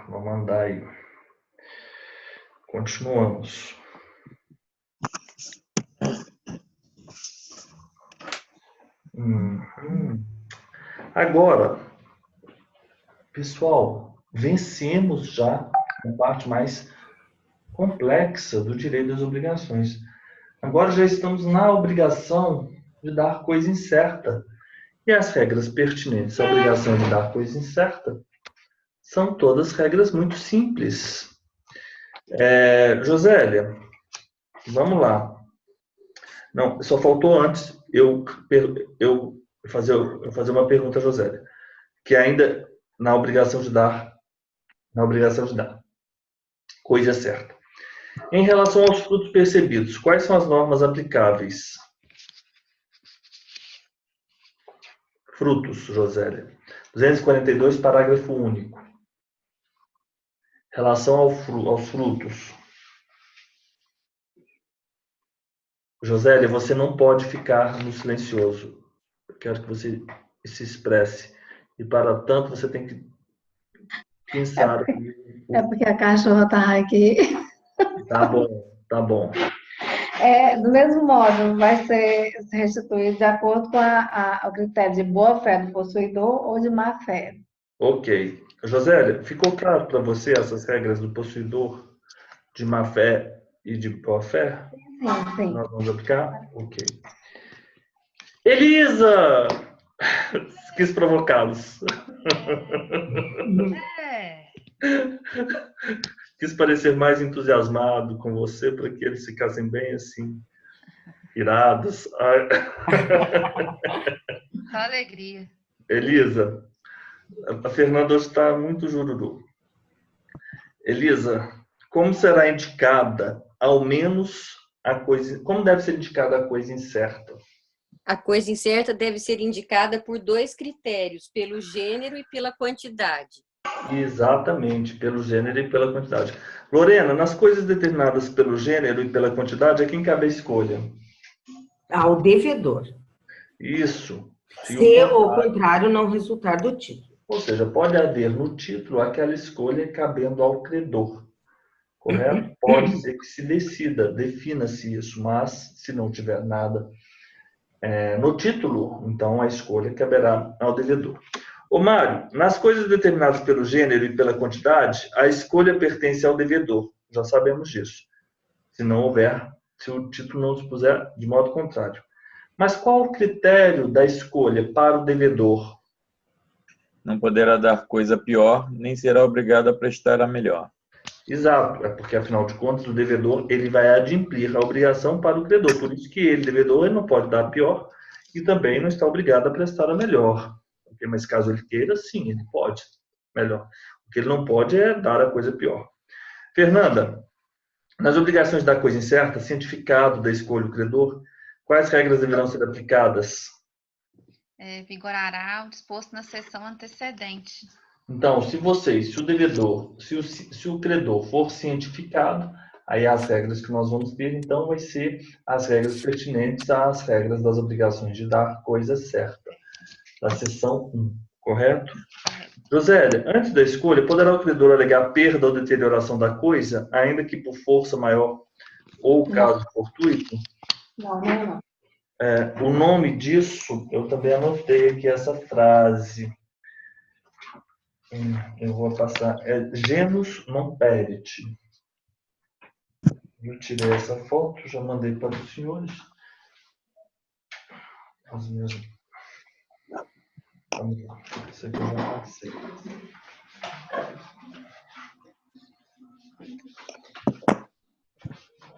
Vou mandar aí. Continuamos. Agora, pessoal, vencemos já a parte mais complexa do direito das obrigações. Agora já estamos na obrigação de dar coisa incerta. E as regras pertinentes à obrigação de dar coisa incerta são todas regras muito simples. Josélia, vamos lá. Não, só faltou antes eu fazer uma pergunta a Josélia, que ainda na obrigação de dar coisa certa. Em relação aos frutos percebidos, quais são as normas aplicáveis? Frutos, Josélia. 242, parágrafo único. Relação aos frutos. Josélia, você não pode ficar no silencioso. Eu quero que você se expresse. E para tanto, você tem que pensar. É porque a cachorra está aqui. Tá bom, tá bom. Do mesmo modo, vai ser restituído de acordo com o critério de boa-fé do possuidor ou de má-fé. Ok. Josélia, ficou claro para você essas regras do possuidor, de má-fé e de boa-fé? Sim. Nós vamos aplicar? Ok. Elisa! Quis provocá-los. Quis parecer mais entusiasmado com você para que eles ficassem bem assim, irados. Só alegria. Elisa, a Fernanda hoje está muito jururu. Elisa, como será indicada, ao menos, a coisa... Como deve ser indicada a coisa incerta? A coisa incerta deve ser indicada por 2 critérios, pelo gênero e pela quantidade. Exatamente, pelo gênero e pela quantidade. Lorena, nas coisas determinadas pelo gênero e pela quantidade, a quem cabe a escolha? Ao devedor. Isso. Se o contrário não resultar do título. Ou seja, pode haver no título aquela escolha cabendo ao credor. Correto? Pode ser que se decida, defina-se isso, mas se não tiver nada no título, então a escolha caberá ao devedor. Ô Mário, nas coisas determinadas pelo gênero e pela quantidade, a escolha pertence ao devedor. Já sabemos disso. Se o título não dispuser de modo contrário. Mas qual o critério da escolha para o devedor? Não poderá dar coisa pior, nem será obrigado a prestar a melhor. Exato, é porque, afinal de contas, o devedor ele vai adimplir a obrigação para o credor. Por isso que ele, devedor, ele não pode dar a pior e também não está obrigado a prestar a melhor. Mas caso ele queira, sim, ele pode. Melhor. O que ele não pode é dar a coisa pior. Fernanda, nas obrigações da coisa incerta, cientificado da escolha do credor, quais regras deverão ser aplicadas? Vigorará o disposto na seção antecedente. Então, se o devedor, se o credor for cientificado, aí as regras que nós vamos ter, então, vai ser as regras pertinentes às regras das obrigações de dar coisa certa, da seção 1, correto? Josélia, antes da escolha, poderá o credor alegar perda ou deterioração da coisa, ainda que por força maior ou caso fortuito? Não. O nome disso, eu também anotei aqui essa frase. Eu vou passar. Genus non perit. Eu tirei essa foto, já mandei para os senhores. Os meus... Isso aqui eu já passei.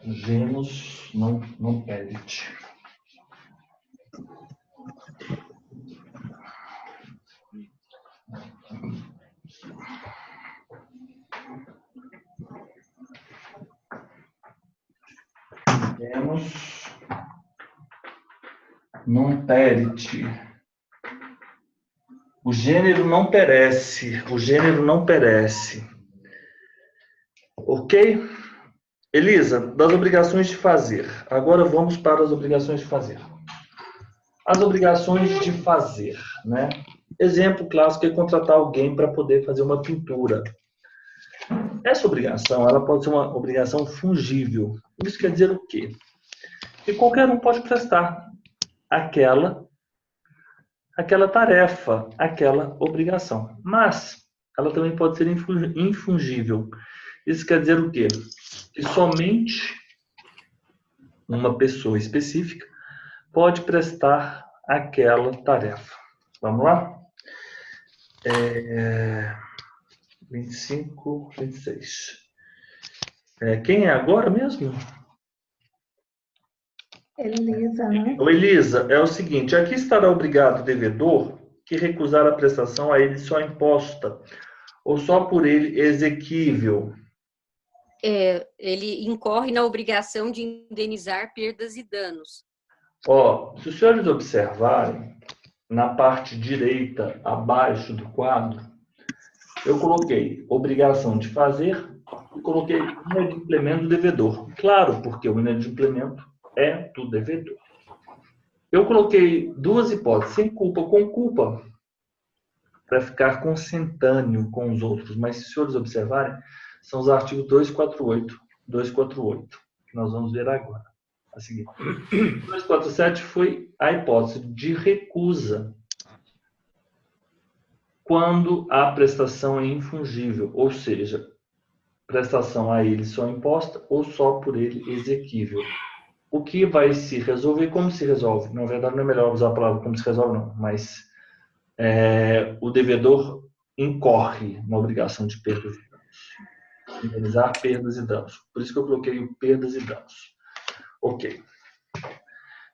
Genus non perit. Genus non perit. O gênero não perece. O gênero não perece. Ok? Elisa, das obrigações de fazer. Agora vamos para as obrigações de fazer. As obrigações de fazer, né? Exemplo clássico é contratar alguém para poder fazer uma pintura. Essa obrigação, ela pode ser uma obrigação fungível. Isso quer dizer o quê? Que qualquer um pode prestar aquela tarefa, aquela obrigação. Mas ela também pode ser infungível. Isso quer dizer o quê? Que somente uma pessoa específica pode prestar aquela tarefa. Vamos lá? 25, 26. Quem é agora mesmo? Elisa, né? Ô, Elisa, é o seguinte, aqui estará obrigado o devedor que recusar a prestação a ele só imposta, ou só por ele exequível. Ele incorre na obrigação de indenizar perdas e danos. Ó, se os senhores observarem, na parte direita, abaixo do quadro, eu coloquei obrigação de fazer e coloquei inadimplemento do devedor. Claro, porque o inadimplemento é do devedor. Eu coloquei duas hipóteses, sem culpa, com culpa, para ficar consentâneo com os outros. Mas se os senhores observarem, são os artigos 248, que nós vamos ver agora. A seguir. 247 foi a hipótese de recusa quando a prestação é infungível, ou seja, prestação a ele só imposta ou só por ele exequível. O que vai se resolver, como se resolve? Na verdade, não é melhor usar a palavra como se resolve, não, mas o devedor incorre na obrigação de perdas e danos. Indenizar perdas e danos. Por isso que eu coloquei o perdas e danos. Ok.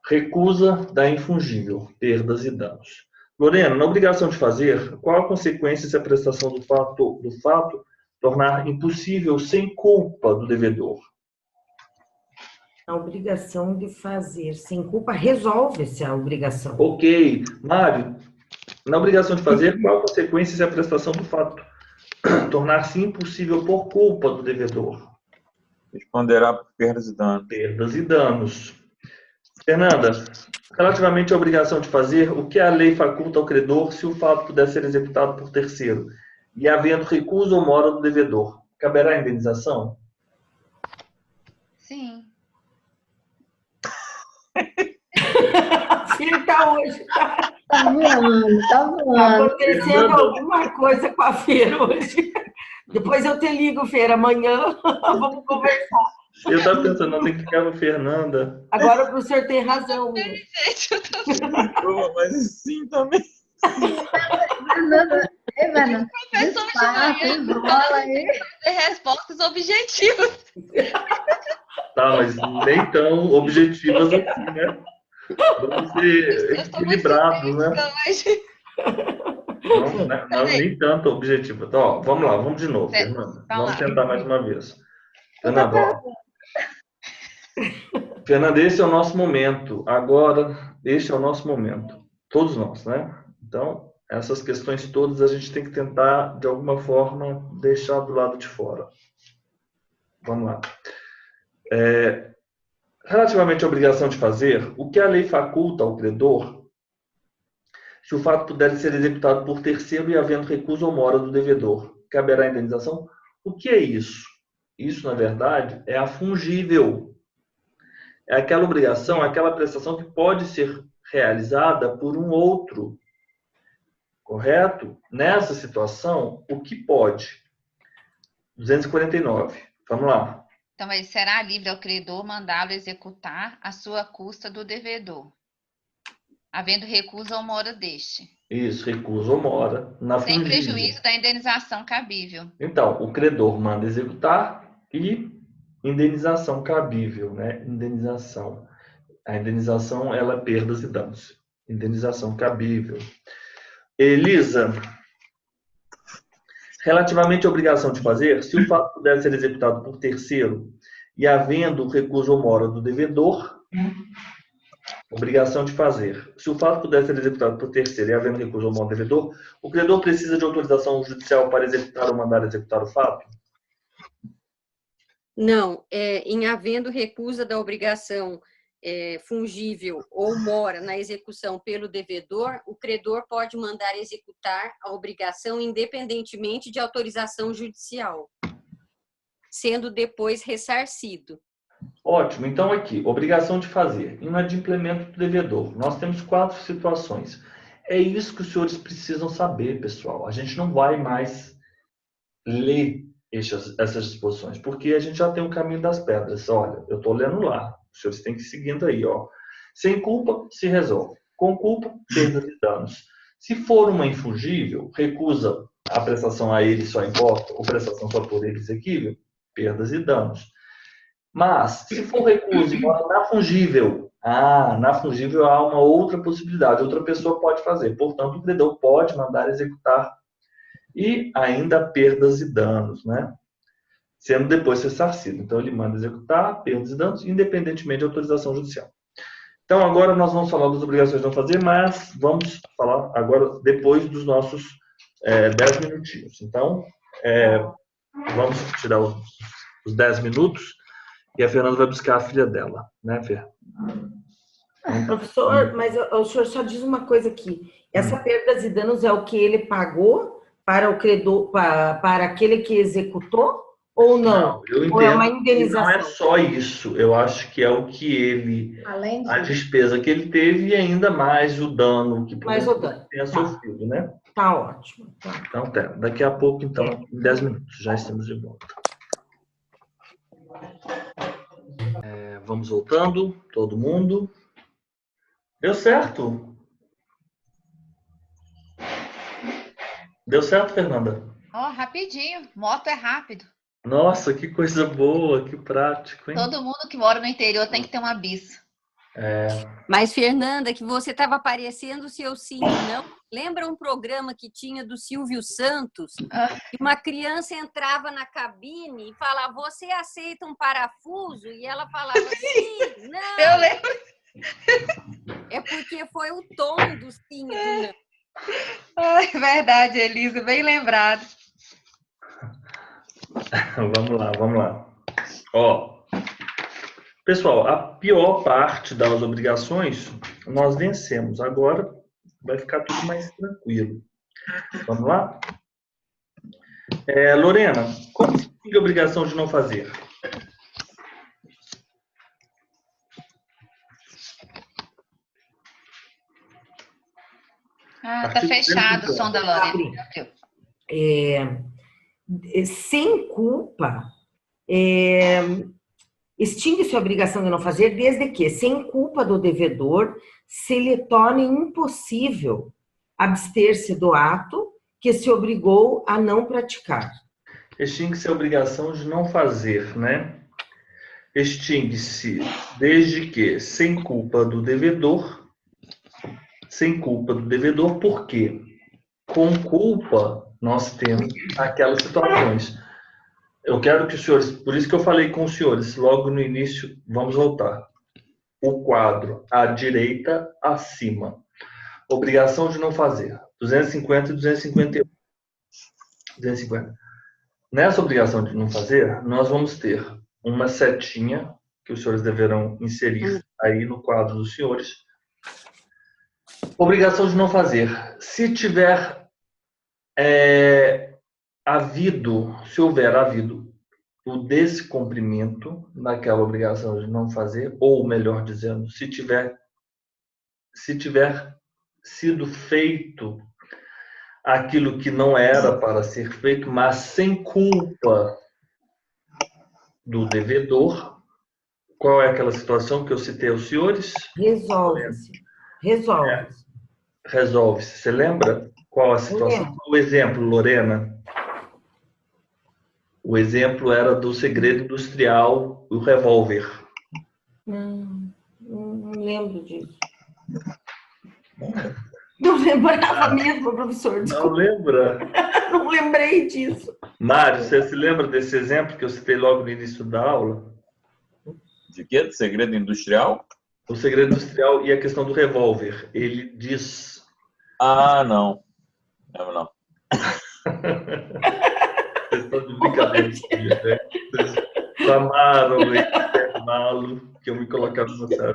Recusa da infungível, perdas e danos. Lorena, na obrigação de fazer, qual a consequência se a prestação do fato tornar impossível sem culpa do devedor? A obrigação de fazer sem culpa resolve-se a obrigação. Ok. Mário, na obrigação de fazer, qual a consequência se a prestação do fato tornar-se impossível por culpa do devedor? Responderá por perdas e danos. Perdas e danos. Fernanda, relativamente à obrigação de fazer, o que a lei faculta ao credor se o fato puder ser executado por terceiro e havendo recusa ou mora do devedor? Caberá a indenização? Sim. Filho tá hoje. Tá voando, tá Tá voando. acontecendo alguma coisa com a Feira hoje. Depois eu te ligo, Feira, amanhã vamos conversar. Eu estava pensando, não tem que ficar com a Fernanda. Agora o senhor tem razão. Gente, eu tô Mas sim também. Fernanda, ei, Fernanda, professor de despacha, manhã, enrola aí. ter respostas objetivas. Tá, mas nem tão objetivas assim, né? Vamos ser Eu estou muito equilibrados, né? sintética, mas... Não, nem tanto objetivo. Então, ó, vamos lá, vamos de novo, Certo, Fernanda. vamos Vamos lá. tentar mais uma vez. Fernanda, ó. Fernanda, esse é o nosso momento. Agora, este é o nosso momento. Todos nós, né? Então, essas questões todas a gente tem que tentar, de alguma forma, deixar do lado de fora. Vamos lá. Relativamente à obrigação de fazer, o que a lei faculta ao credor, se o fato puder ser executado por terceiro e havendo recusa ou mora do devedor, caberá a indenização? O que é isso? Isso, na verdade, é a fungível. É aquela obrigação, aquela prestação que pode ser realizada por um outro. Correto? Nessa situação, o que pode? 249. Vamos lá. Então, aí será livre ao credor mandá-lo executar a sua custa do devedor, havendo recusa ou mora deste. Isso, recusa ou mora na Sem fungível. prejuízo da indenização cabível. Então, o credor manda executar e indenização cabível, né? Indenização. A indenização, ela é perdas e danos. Indenização cabível. Elisa, relativamente à obrigação de fazer, se o fato puder ser executado por terceiro e havendo recuso ou mora do devedor, obrigação de fazer. Se o fato puder ser executado por terceiro e havendo recuso ou mora do devedor, o credor precisa de autorização judicial para executar ou mandar executar o fato? Não, em havendo recusa da obrigação fungível ou mora na execução pelo devedor, o credor pode mandar executar a obrigação independentemente de autorização judicial, sendo depois ressarcido. Ótimo. Então, aqui, obrigação de fazer, inadimplemento do devedor. Nós temos 4 situações. É isso que os senhores precisam saber, pessoal. A gente não vai mais ler essas disposições? Porque a gente já tem o caminho das pedras. Olha, eu estou lendo lá. Os senhores têm que ir seguindo aí, ó. Sem culpa, se resolve. Com culpa, perdas e danos. Se for uma infungível, recusa a prestação a ele só importa, ou prestação só por ele exequível, perdas e danos. Mas, se for recuso e mora na fungível, na fungível há uma outra possibilidade, outra pessoa pode fazer. Portanto, o credor pode mandar executar e ainda perdas e danos, né? Sendo depois ressarcido. Então, ele manda executar perdas e danos, independentemente da autorização judicial. Então, agora nós vamos falar das obrigações de não fazer, mas vamos falar agora depois dos nossos 10 minutinhos. Então, vamos tirar os 10 minutos e a Fernanda vai buscar a filha dela, né, Fer? Professor, mas o senhor só diz uma coisa aqui. Essa perdas e danos é o que ele pagou para o credor, para aquele que executou? Ou não? Eu entendo. Ou é uma indenização? Não é só isso. Eu acho que é o que ele, a despesa que ele teve e ainda mais o dano que tenha sofrido, né? Tá ótimo. Tá. Então, daqui a pouco, então, em 10 minutos, já estamos de volta. Vamos voltando, todo mundo. Deu certo? Deu certo, Fernanda? Rapidinho. Moto é rápido. Nossa, que coisa boa, que prático, hein? Todo mundo que mora no interior tem que ter uma bis. Mas, Fernanda, que você estava parecendo o seu Cine, não? Lembra um programa que tinha do Silvio Santos? Que uma criança entrava na cabine e falava, você aceita um parafuso? E ela falava, sim, não. Eu lembro. É porque foi o tom do sim e do não. Verdade, Elisa, bem lembrado. Vamos lá. Pessoal, a pior parte das obrigações nós vencemos. Agora vai ficar tudo mais tranquilo. Vamos lá? Lorena, como se extingue a obrigação de não fazer? Tá fechado o som da Lorena. Sem culpa, extingue-se a obrigação de não fazer, desde que, sem culpa do devedor, se lhe torne impossível abster-se do ato que se obrigou a não praticar. Extingue-se a obrigação de não fazer, né? Extingue-se desde que, sem culpa do devedor, por quê? Com culpa, nós temos aquelas situações. Eu quero que os senhores, por isso que eu falei com os senhores, logo no início, vamos voltar. O quadro à direita, acima. Obrigação de não fazer. 250 e 251. 250. Nessa obrigação de não fazer, nós vamos ter uma setinha que os senhores deverão inserir aí no quadro dos senhores. Obrigação de não fazer. Se tiver se houver havido o descumprimento naquela obrigação de não fazer, ou melhor dizendo, se tiver sido feito aquilo que não era para ser feito, mas sem culpa do devedor, qual é aquela situação que eu citei aos senhores? Resolve-se. Resolve-se. Você lembra qual a situação? O exemplo, Lorena. O exemplo era do segredo industrial, o revólver. Não lembro disso. Não lembrava mesmo, professor. Desculpa. Não lembra? Não lembrei disso. Mário, você se lembra desse exemplo que eu citei logo no início da aula? De quê? Do segredo industrial? O segredo industrial e a questão do revólver. Ele diz... Não. Não. Vocês estão de brincadeira comigo, né? Vocês chamaram o intervalo que eu me colocava no céu.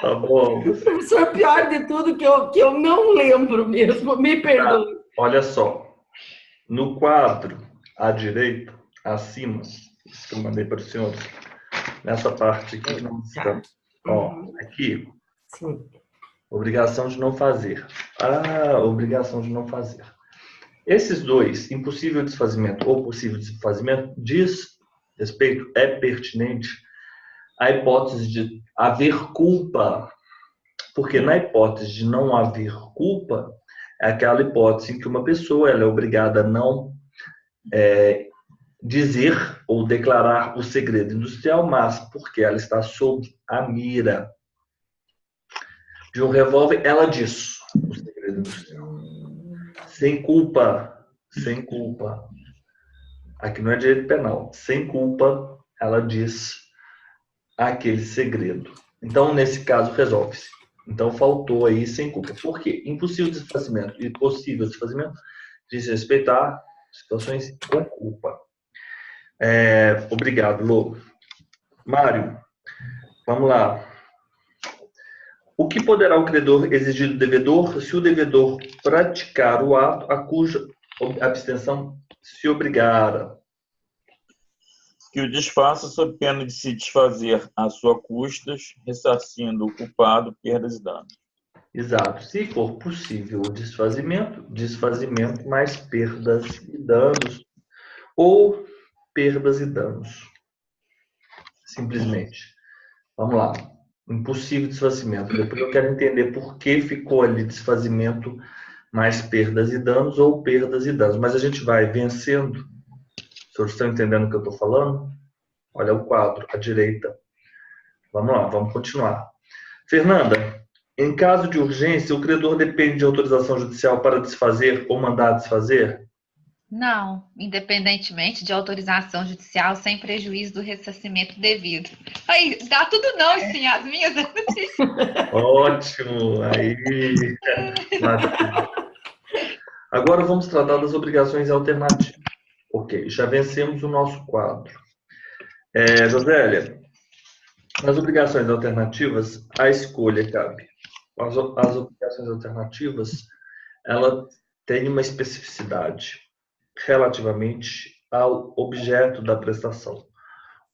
Tá bom. Professor, pior de tudo que eu não lembro mesmo. Me perdoe. Olha só. No quadro à direita, acima, isso que eu mandei para os senhores, nessa parte aqui que nós estamos. Aqui. Sim. Obrigação de não fazer. Ah, obrigação de não fazer. Esses dois, impossível desfazimento ou possível desfazimento, diz respeito, é pertinente à hipótese de haver culpa. Porque na hipótese de não haver culpa, é aquela hipótese em que uma pessoa ela é obrigada a não dizer ou declarar o segredo industrial, mas porque ela está sob a mira de um revólver, ela diz o segredo industrial. Sem culpa, sem culpa. Aqui não é direito penal. Sem culpa, ela diz aquele segredo. Então, nesse caso, resolve-se. Então, faltou aí sem culpa. Por quê? Impossível desfazimento e possível desfazimento diz respeito a situações com culpa. Obrigado, Lô. Mário, vamos lá. O que poderá o credor exigir do devedor se o devedor praticar o ato a cuja abstenção se obrigara? Que o desfaça sob pena de se desfazer a sua custas, ressarcindo o culpado perdas e danos. Exato. Se for possível o desfazimento mais perdas e danos, ou perdas e danos. Simplesmente. Vamos lá. Impossível desfazimento. Depois eu quero entender por que ficou ali desfazimento mais perdas e danos ou perdas e danos. Mas a gente vai vencendo. Os senhores estão entendendo o que eu estou falando? Olha o quadro à direita. Vamos lá, vamos continuar. Fernanda, em caso de urgência, o credor depende de autorização judicial para desfazer ou mandar desfazer? Não, independentemente de autorização judicial, sem prejuízo do ressarcimento devido. Aí, dá tudo não, sim, as minhas. Ótimo, aí. Agora vamos tratar das obrigações alternativas. Ok, já vencemos o nosso quadro. Josélia, nas obrigações alternativas, a escolha cabe. As obrigações alternativas, ela tem uma especificidade relativamente ao objeto da prestação.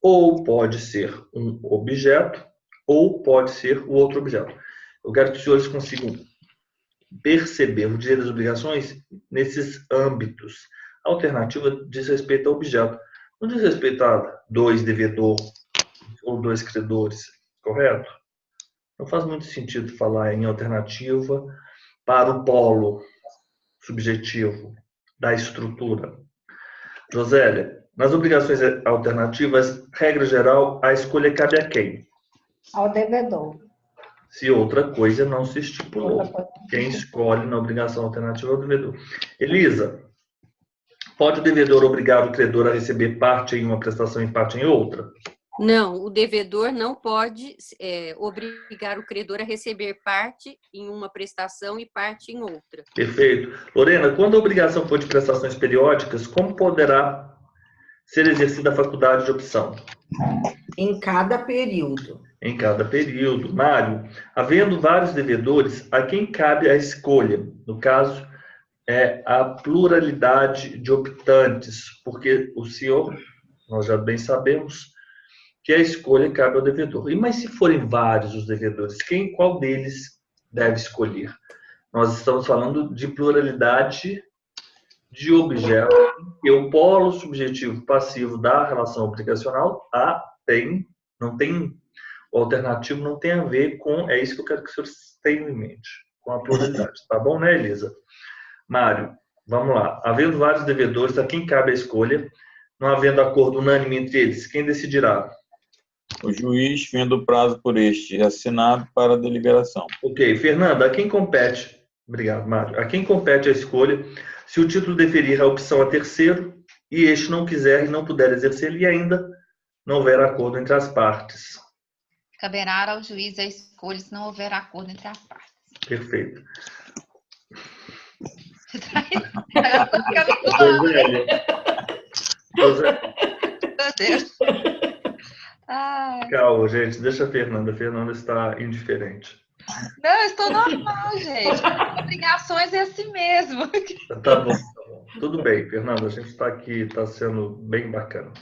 Ou pode ser um objeto, ou pode ser o outro objeto. Eu quero que os senhores consigam perceber o direito das obrigações nesses âmbitos. A alternativa diz respeito ao objeto. Não diz respeito a dois devedores ou dois credores, correto? Não faz muito sentido falar em alternativa para o polo subjetivo da estrutura. Josélia, nas obrigações alternativas, regra geral, a escolha cabe a quem? Ao devedor. Se outra coisa não se estipulou. Quem escolhe na obrigação alternativa é o devedor. Elisa, pode o devedor obrigar o credor a receber parte em uma prestação e parte em outra? Não, o devedor não pode obrigar o credor a receber parte em uma prestação e parte em outra. Perfeito. Lorena, quando a obrigação for de prestações periódicas, como poderá ser exercida a faculdade de opção? Em cada período. Em cada período. Mário, havendo vários devedores, a quem cabe a escolha? No caso, é a pluralidade de optantes, porque o senhor, nós já bem sabemos, que a escolha cabe ao devedor. E mas se forem vários os devedores, qual deles deve escolher? Nós estamos falando de pluralidade de objetos, e o polo subjetivo passivo da relação obrigacional o alternativo não tem a ver com, é isso que eu quero que os senhores tenham em mente, com a pluralidade. Tá bom, né, Elisa? Mário, vamos lá. Havendo vários devedores, a quem cabe a escolha? Não havendo acordo unânime entre eles, quem decidirá? O juiz, findando o prazo por este assinado para a deliberação. Ok. Fernanda, a quem compete? Obrigado, Mário. A quem compete a escolha se o título deferir a opção a terceiro e este não quiser e não puder exercer e ainda não houver acordo entre as partes? Caberá ao juiz a escolha se não houver acordo entre as partes. Perfeito. Meu Deus. Ai. Calma, gente. Deixa a Fernanda. A Fernanda está indiferente. Não, eu estou normal, gente. Obrigações é assim mesmo. Tá bom, tá bom. Tudo bem, Fernanda. A gente está aqui, está sendo bem bacana.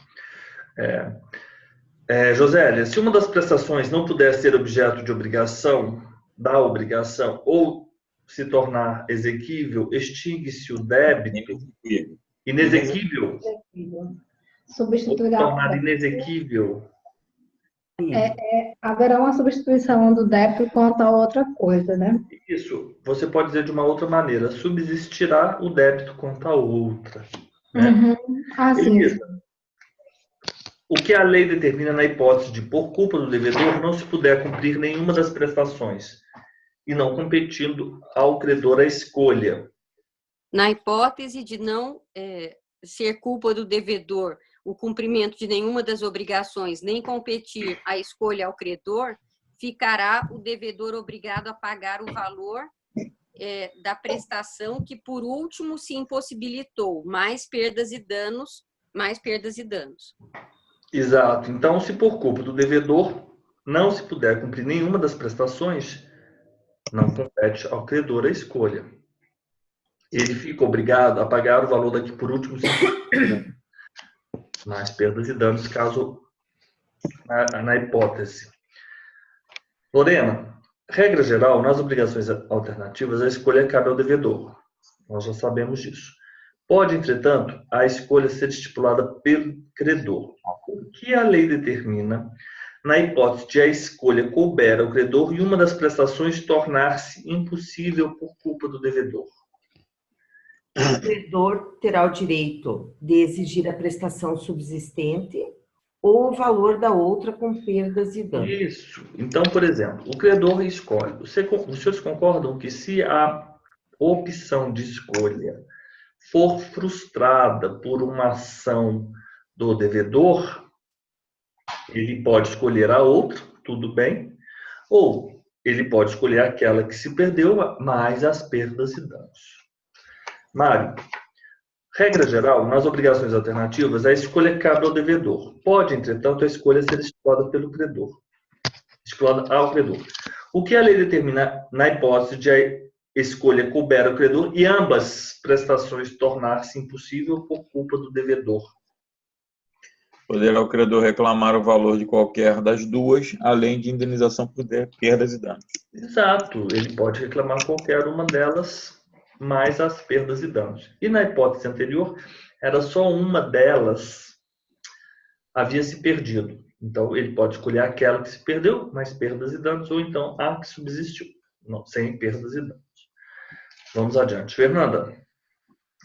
Josélia, se uma das prestações não puder ser objeto de obrigação, da obrigação ou se tornar exequível, extingue-se o débito. Inexequível. Ou se Substituirá. tornar inexequível. Haverá uma substituição do débito quanto a outra coisa, né? Isso. Você pode dizer de uma outra maneira. Subsistirá o débito quanto a outra. Né? Uhum. Ah, sim. Beleza. O que a lei determina na hipótese de, por culpa do devedor, não se puder cumprir nenhuma das prestações e não competindo ao credor a escolha. Na hipótese de não ser culpa do devedor o cumprimento de nenhuma das obrigações, nem competir a escolha ao credor, ficará o devedor obrigado a pagar o valor da prestação que, por último, se impossibilitou, mais perdas e danos. Exato. Então, se por culpa do devedor não se puder cumprir nenhuma das prestações, não compete ao credor a escolha. Ele fica obrigado a pagar o valor da que por último se impossibilitou, mais perdas e danos, caso na hipótese. Lorena, regra geral, nas obrigações alternativas, a escolha cabe ao devedor. Nós já sabemos disso. Pode, entretanto, a escolha ser estipulada pelo credor. O que a lei determina na hipótese de a escolha couber ao credor e uma das prestações tornar-se impossível por culpa do devedor? O credor terá o direito de exigir a prestação subsistente ou o valor da outra com perdas e danos. Isso. Então, por exemplo, o credor escolhe. Os senhores concordam que se a opção de escolha for frustrada por uma ação do devedor, ele pode escolher a outra, tudo bem, ou ele pode escolher aquela que se perdeu, mais as perdas e danos. Mário, regra geral, nas obrigações alternativas, a escolha cabe ao devedor. Pode, entretanto, a escolha ser estipulada pelo credor. Estipulada ao credor. O que a lei determina na hipótese de a escolha couber ao credor e ambas prestações tornar-se impossível por culpa do devedor? Poderá o credor reclamar o valor de qualquer das duas, além de indenização por perdas e danos. Exato. Ele pode reclamar qualquer uma delas, mais as perdas e danos. E na hipótese anterior, era só uma delas havia se perdido. Então, ele pode escolher aquela que se perdeu, mais perdas e danos, ou então a que subsistiu, não, sem perdas e danos. Vamos adiante. Fernanda,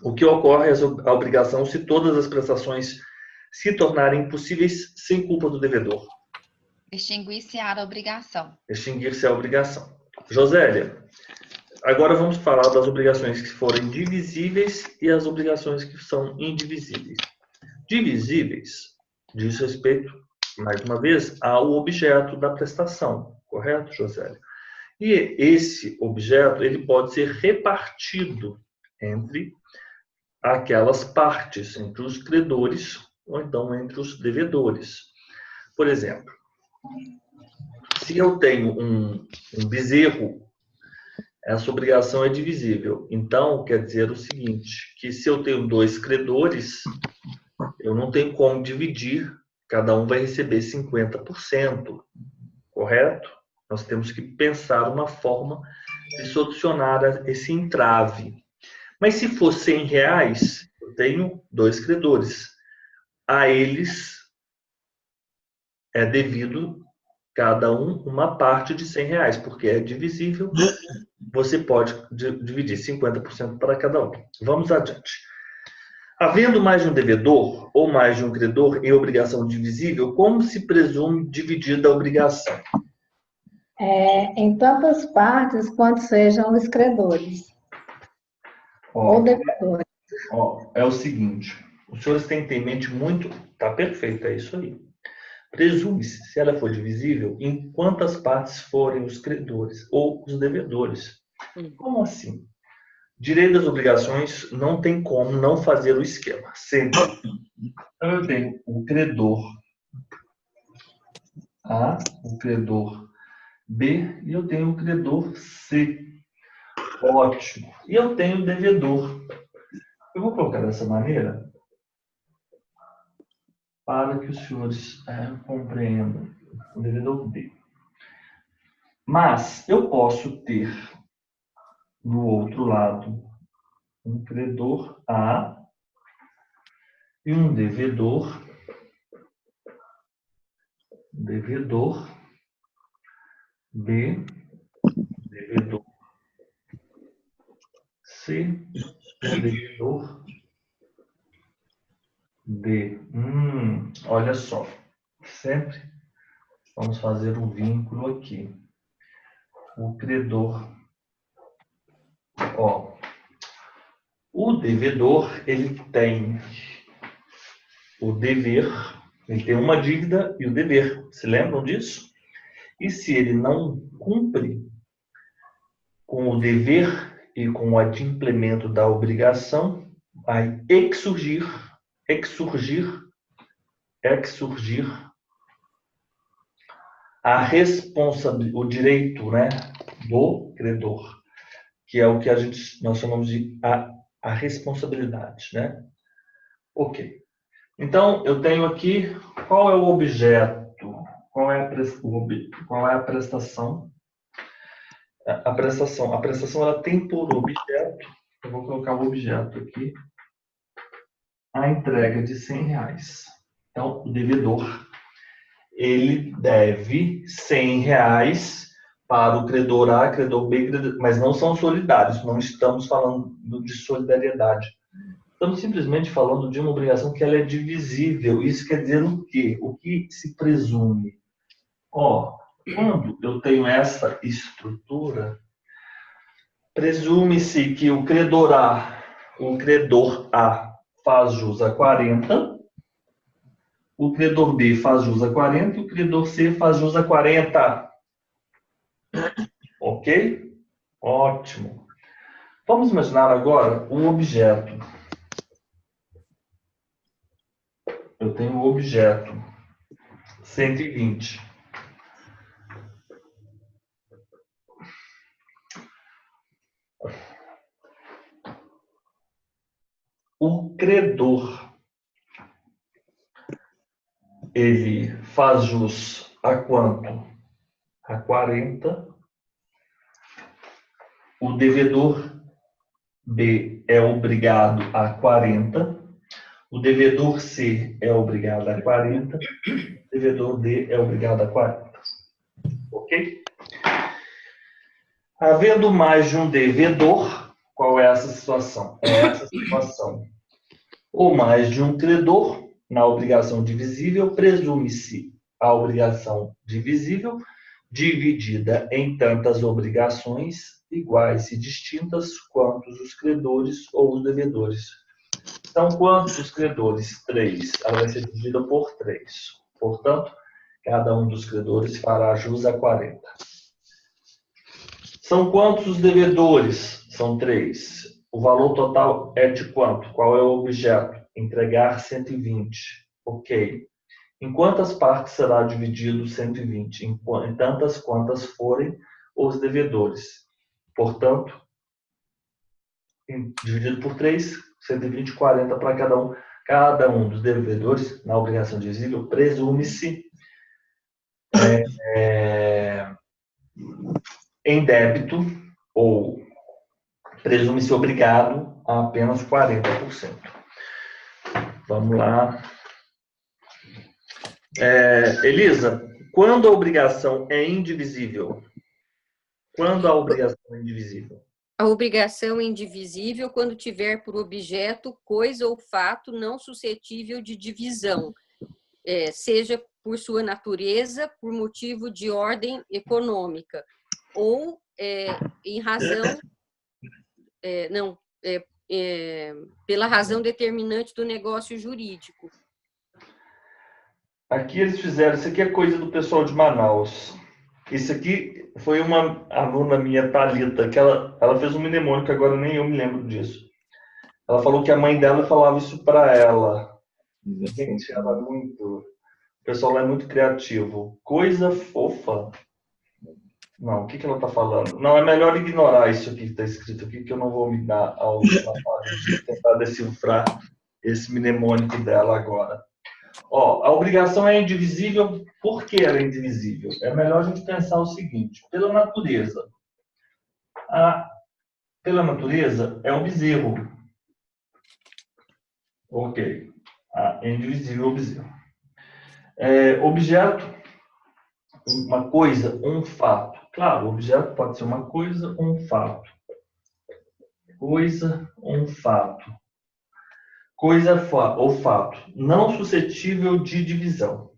o que ocorre é a obrigação se todas as prestações se tornarem impossíveis sem culpa do devedor? Extinguir-se-á a obrigação. Extinguir-se a obrigação. Josélia, agora vamos falar das obrigações que forem divisíveis e as obrigações que são indivisíveis. Divisíveis diz respeito, mais uma vez, ao objeto da prestação, correto, Josélia? E esse objeto ele pode ser repartido entre aquelas partes, entre os credores ou então entre os devedores. Por exemplo, se eu tenho um bezerro, essa obrigação é divisível. Então, quer dizer o seguinte, que se eu tenho dois credores, eu não tenho como dividir, cada um vai receber 50%, correto? Nós temos que pensar uma forma de solucionar esse entrave. Mas se for R$100, eu tenho dois credores. A eles é devido cada um uma parte de R$100, porque é divisível. Você pode dividir 50% para cada um. Vamos adiante. Havendo mais de um devedor ou mais de um credor em obrigação divisível, como se presume dividida a obrigação? Em tantas partes quanto sejam os credores ou devedores. É o seguinte, os senhores têm que ter em mente muito, tá perfeito, é isso aí. Presume-se, se ela for divisível, em quantas partes forem os credores ou os devedores. Como assim? Direito das obrigações não tem como não fazer o esquema. Sempre. Então, eu tenho o credor A, o credor B e eu tenho o credor C. Ótimo. E eu tenho o devedor. Eu vou colocar dessa maneira para que os senhores compreendam. O devedor B. Mas eu posso ter, no outro lado, um credor A e um devedor B, devedor C, um devedor D. Olha só, sempre vamos fazer um vínculo aqui. O credor, ó, o devedor, ele tem o dever, ele tem uma dívida e o dever. Se lembram disso? E se ele não cumpre com o dever e com o adimplemento da obrigação, vai exsurgir a responsabilidade, o direito, né, do credor, que é o que nós chamamos de a responsabilidade, né? Ok. Então, eu tenho aqui, qual é o objeto? Qual é a prestação? A prestação ela tem por objeto, eu vou colocar o objeto aqui, a entrega de R$100. Então, o devedor, ele deve R$100 para o credor A, credor B, mas não são solidários, não estamos falando de solidariedade. Estamos simplesmente falando de uma obrigação que ela é divisível. Isso quer dizer o quê? O que se presume? Quando eu tenho essa estrutura, presume-se que o credor A faz jus a 40, o credor B faz jus a 40 e o credor C faz jus a 40. Ok? Ótimo. Vamos imaginar agora um objeto. Eu tenho o objeto 120. O credor, ele faz jus a quanto? A 40. O devedor B é obrigado a 40. O devedor C é obrigado a 40. O devedor D é obrigado a 40. Ok? Havendo mais de um devedor, qual é essa situação? É essa situação. Ou mais de um credor, na obrigação divisível, presume-se a obrigação divisível dividida em tantas obrigações iguais e distintas quantos os credores ou os devedores. Então, quantos os credores? 3. Ela vai ser dividida por 3. Portanto, cada um dos credores fará jus a 40. São quantos os devedores? São 3. O valor total é de quanto? Qual é o objeto? Entregar 120. Ok. Em quantas partes será dividido 120? Em tantas quantas forem os devedores. Portanto, dividido por 3, 120, 40 para cada um. Cada um dos devedores, na obrigação divisível, presume-se em débito ou presume-se obrigado a apenas 40%. Vamos lá. Elisa, quando a obrigação é indivisível? Quando a obrigação é indivisível? A obrigação é indivisível quando tiver por objeto coisa ou fato não suscetível de divisão, seja por sua natureza, por motivo de ordem econômica, ou em razão, pela razão determinante do negócio jurídico. Aqui eles fizeram, isso aqui é coisa do pessoal de Manaus. Isso aqui foi uma aluna minha, Thalita, que ela fez um mnemônico, agora nem eu me lembro disso. Ela falou que a mãe dela falava isso para ela. Gente, o pessoal lá é muito criativo. Coisa fofa. Não, o que ela está falando? Não, é melhor ignorar isso aqui que está escrito aqui, que eu não vou me dar ao tentar decifrar esse mnemônico dela agora. Ó, a obrigação é indivisível. Por que ela é indivisível? É melhor a gente pensar o seguinte: pela natureza. Pela natureza é um bezerro. Ok. É indivisível o bezerro. Objeto, uma coisa, um fato. Claro, objeto pode ser uma coisa ou um fato. Coisa ou um fato. Coisa ou fato. Não suscetível de divisão.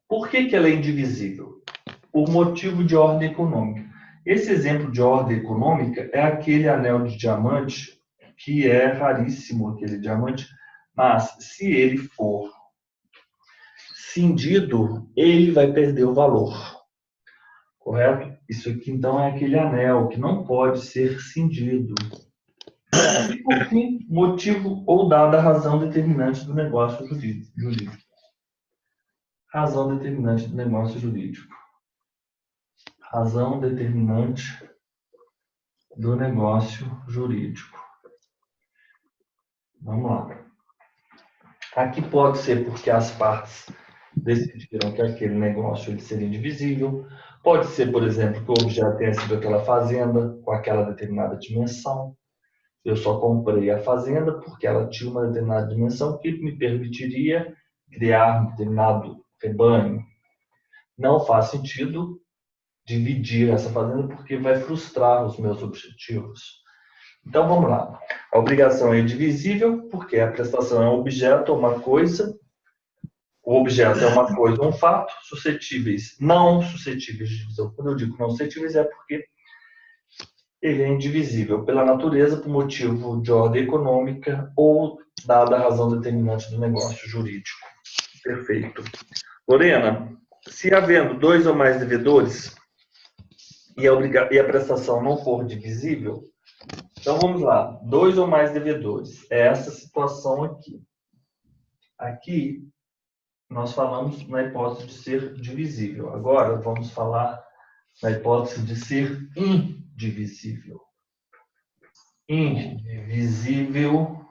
Por que ela é indivisível? Por motivo de ordem econômica. Esse exemplo de ordem econômica é aquele anel de diamante, que é raríssimo, aquele diamante, mas se ele for cindido, ele vai perder o valor. Correto? Isso aqui, então, é aquele anel que não pode ser cindido. E, por fim, motivo ou dada a razão determinante do negócio jurídico. Razão determinante do negócio jurídico. Razão determinante do negócio jurídico. Vamos lá. Aqui pode ser porque as partes decidiram que aquele negócio ele seria indivisível. Pode ser, por exemplo, que o objeto tenha sido aquela fazenda com aquela determinada dimensão. Eu só comprei a fazenda porque ela tinha uma determinada dimensão que me permitiria criar um determinado rebanho. Não faz sentido dividir essa fazenda porque vai frustrar os meus objetivos. Então, vamos lá. A obrigação é indivisível porque a prestação é um objeto ou uma coisa. O objeto é uma coisa ou um fato, não suscetíveis de divisão. Quando eu digo não suscetíveis é porque ele é indivisível pela natureza, por motivo de ordem econômica ou dada a razão determinante do negócio jurídico. Perfeito. Lorena, se havendo 2 ou mais devedores e a prestação não for divisível, então vamos lá, 2 ou mais devedores. É essa situação aqui. Aqui nós falamos na hipótese de ser divisível. Agora vamos falar na hipótese de ser indivisível. Indivisível.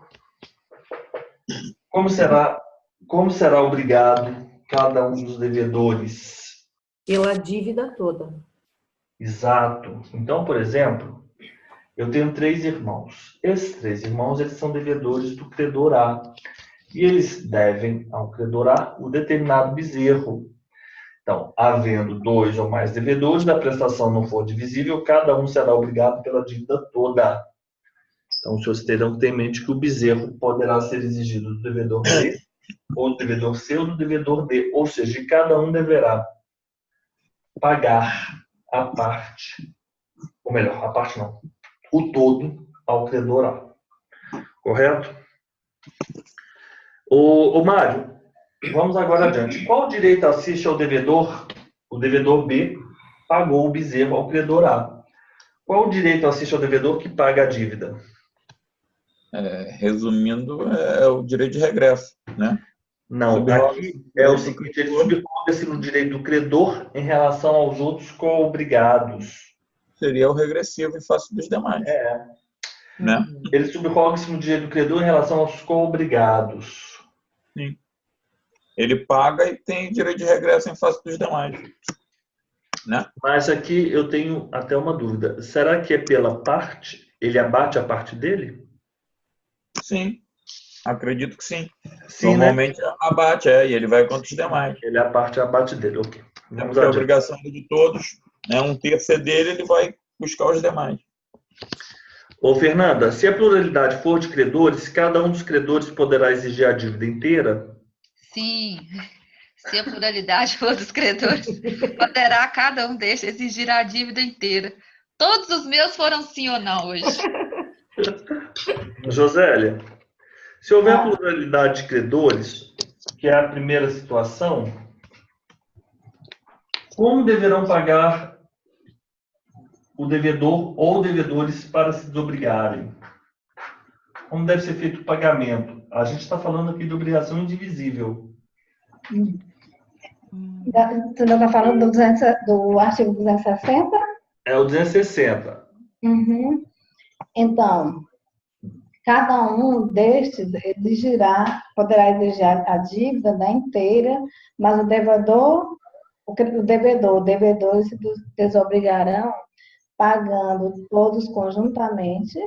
Como será obrigado cada um dos devedores? Pela dívida toda. Exato. Então, por exemplo, eu tenho 3 irmãos. Esses 3 irmãos, eles são devedores do credor A. E eles devem ao credor A o determinado bezerro. Então, havendo 2 ou mais devedores, a prestação não for divisível, cada um será obrigado pela dívida toda. Então, os senhores terão que ter em mente que o bezerro poderá ser exigido do devedor B, ou do devedor C, ou do devedor D. Ou seja, cada um deverá pagar a parte, ou melhor, a parte não, o todo ao credor A. Correto? Ô Mário, vamos agora adiante. Qual direito assiste ao devedor? O devedor B pagou o bezerro ao credor A. Qual direito assiste ao devedor que paga a dívida? Resumindo, é o direito de regresso, né? Não, aqui é o seguinte, ele subroga-se no direito do credor em relação aos outros co-obrigados. Seria o regressivo em face dos demais. Né? Ele subroga-se no direito do credor em relação aos co-obrigados. Sim. Ele paga e tem direito de regresso em face dos demais. Né? Mas aqui eu tenho até uma dúvida. Será que é pela parte? Ele abate a parte dele? Sim, acredito que sim. Sim, normalmente, né? Abate, e ele vai contra os demais. Ele abate dele, ok. Vamos a obrigação de todos, né? Um terço é dele, ele vai buscar os demais. Ô, Fernanda, se a pluralidade for de credores, cada um dos credores poderá exigir a dívida inteira? Sim. Se a pluralidade for dos credores, poderá cada um destes exigir a dívida inteira. Todos os meus foram sim ou não hoje. Josélia, se houver pluralidade de credores, que é a primeira situação, como deverão pagar o devedor ou devedores para se desobrigarem? Como deve ser feito o pagamento? A gente está falando aqui de obrigação indivisível. Você não está falando do artigo 260? É o 260. Uhum. Então, cada um destes poderá exigir a dívida, né, inteira, mas os devedores se desobrigarão pagando todos conjuntamente,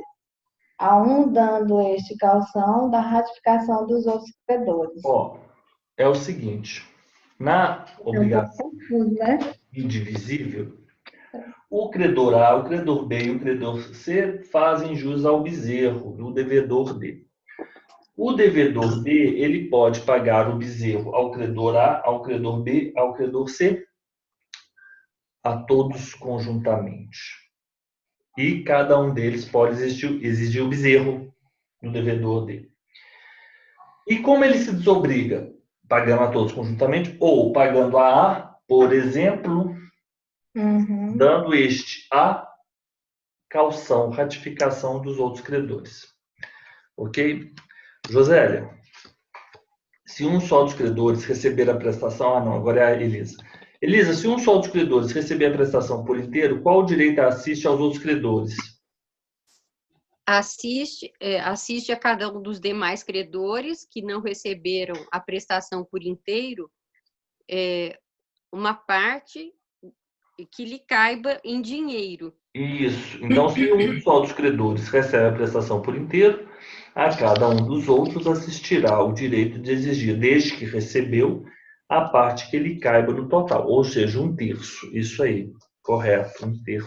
a um dando este calção da ratificação dos outros credores. Ó, é o seguinte, na É um pouco obrigação confuso, né? indivisível, o credor A, o credor B e o credor C fazem jus ao bezerro do devedor D. O devedor D, ele pode pagar o bezerro ao credor A, ao credor B, ao credor C, a todos conjuntamente. E cada um deles pode exigir o bezerro do devedor D. E como ele se desobriga? Pagando a todos conjuntamente ou pagando a A, por exemplo, dando este a calção, ratificação dos outros credores. Ok? Josélia, se um só dos credores receber a prestação... Ah, não, agora é a Elisa. Elisa, se um só dos credores receber a prestação por inteiro, qual o direito assiste aos outros credores? Assiste a cada um dos demais credores que não receberam a prestação por inteiro, uma parte que lhe caiba em dinheiro. Isso. Então, se um só dos credores recebe a prestação por inteiro, a cada um dos outros assistirá o direito de exigir, desde que recebeu, a parte que lhe caiba no total, ou seja, 1/3. Isso aí, correto, 1/3.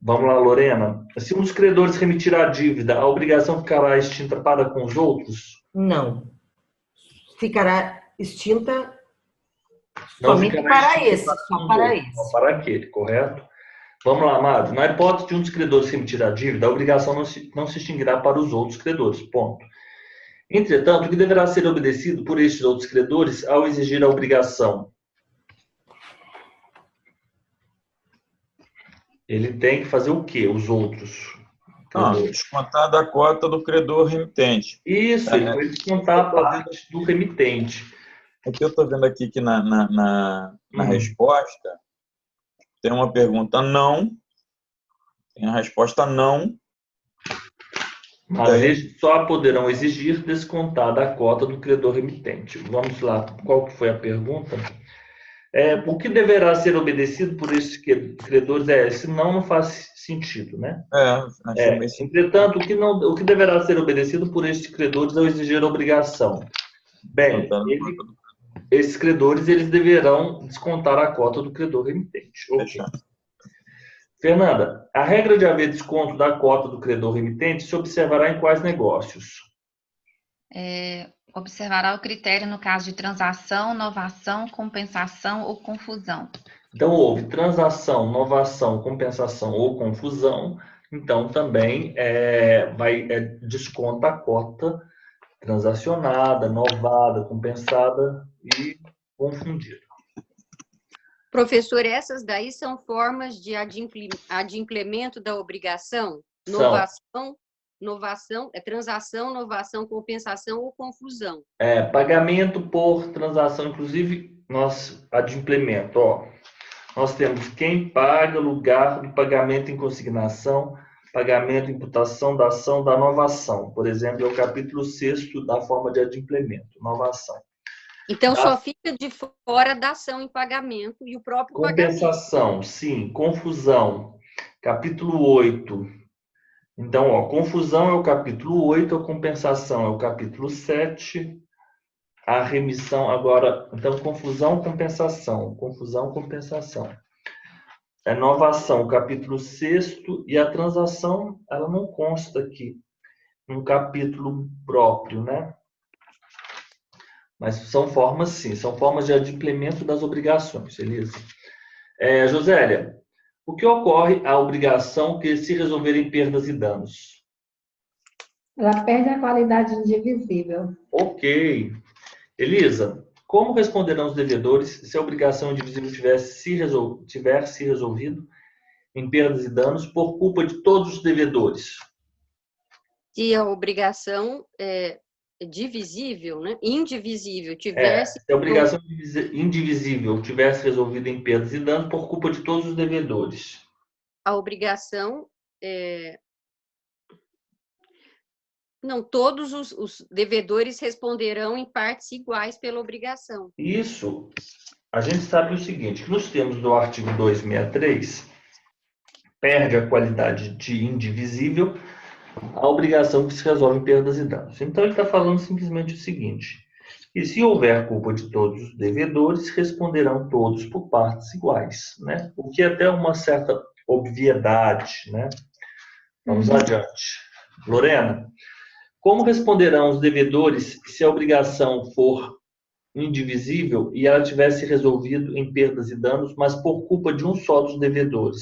Vamos lá, Lorena. Se um dos credores remitir a dívida, a obrigação ficará extinta para com os outros? Não. Ficará extinta Não somente ficará para extinta esse, para só os para outros, esse. só para aquele, correto? Vamos lá, Amado. Na hipótese de um dos credores remitir a dívida, a obrigação não se extinguirá para os outros credores. Ponto. Entretanto, o que deverá ser obedecido por estes outros credores ao exigir a obrigação? Ele tem que fazer o quê? Os outros credores? Descontar da cota do credor remitente. Isso, ele vai descontar a parte do remitente. O que eu estou vendo aqui que na resposta tem uma pergunta não, tem a resposta não. Mas eles só poderão exigir descontar da cota do credor remitente. Vamos lá, qual que foi a pergunta? O que deverá ser obedecido por esses credores? Senão não faz sentido, né? Entretanto, o que deverá ser obedecido por estes credores ao exigir a obrigação? Bem, esses credores eles deverão descontar a cota do credor remitente. Okay. Fernanda, a regra de haver desconto da cota do credor remitente se observará em quais negócios? Observará o critério no caso de transação, novação, compensação ou confusão. Então, houve transação, novação, compensação ou confusão, então também desconta a cota transacionada, novada, compensada e confundida. Professor, essas daí são formas de adimplemento da obrigação? Novação, transação, novação, compensação ou confusão? Pagamento por transação, inclusive, adimplemento, nós temos quem paga, lugar do pagamento em consignação, pagamento, imputação da ação, da novação. Por exemplo, é o capítulo 6º da forma de adimplemento, novação. Então, só fica de fora da ação em pagamento e o próprio compensação, pagamento. Sim. Confusão, capítulo 8. Então, confusão é o capítulo 8, a compensação é o capítulo 7, a remissão, agora, então, confusão, compensação. Novação, capítulo 6º, e a transação, ela não consta aqui, num capítulo próprio, né? Mas são formas, sim, são formas de adimplemento das obrigações, Elisa. Josélia, o que ocorre à obrigação que se resolver em perdas e danos? Ela perde a qualidade indivisível. Ok. Elisa, como responderão os devedores se a obrigação indivisível tiver se resolvido em perdas e danos por culpa de todos os devedores? Se a obrigação divisível, né? Indivisível, tivesse... Se a obrigação indivisível tivesse resolvido em perdas e danos por culpa de todos os devedores. A obrigação Não, todos os devedores responderão em partes iguais pela obrigação. Isso, a gente sabe o seguinte, que nos termos do artigo 263, perde a qualidade de indivisível a obrigação que se resolve em perdas e danos. Então, ele está falando simplesmente o seguinte, que se houver culpa de todos os devedores, responderão todos por partes iguais, né? O que é até uma certa obviedade, né? Vamos adiante. Lorena, como responderão os devedores se a obrigação for indivisível e ela tivesse resolvido em perdas e danos, mas por culpa de um só dos devedores?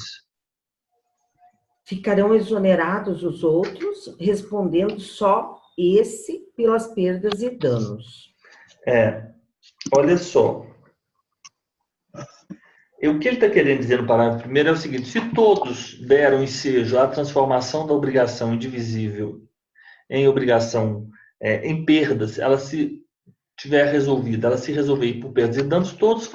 Ficarão exonerados os outros, respondendo só esse pelas perdas e danos. Olha só. O que ele está querendo dizer no parágrafo primeiro é o seguinte, se todos deram ensejo à transformação da obrigação indivisível em obrigação, em perdas, ela se tiver resolvida, ela se resolver por perdas e danos, todos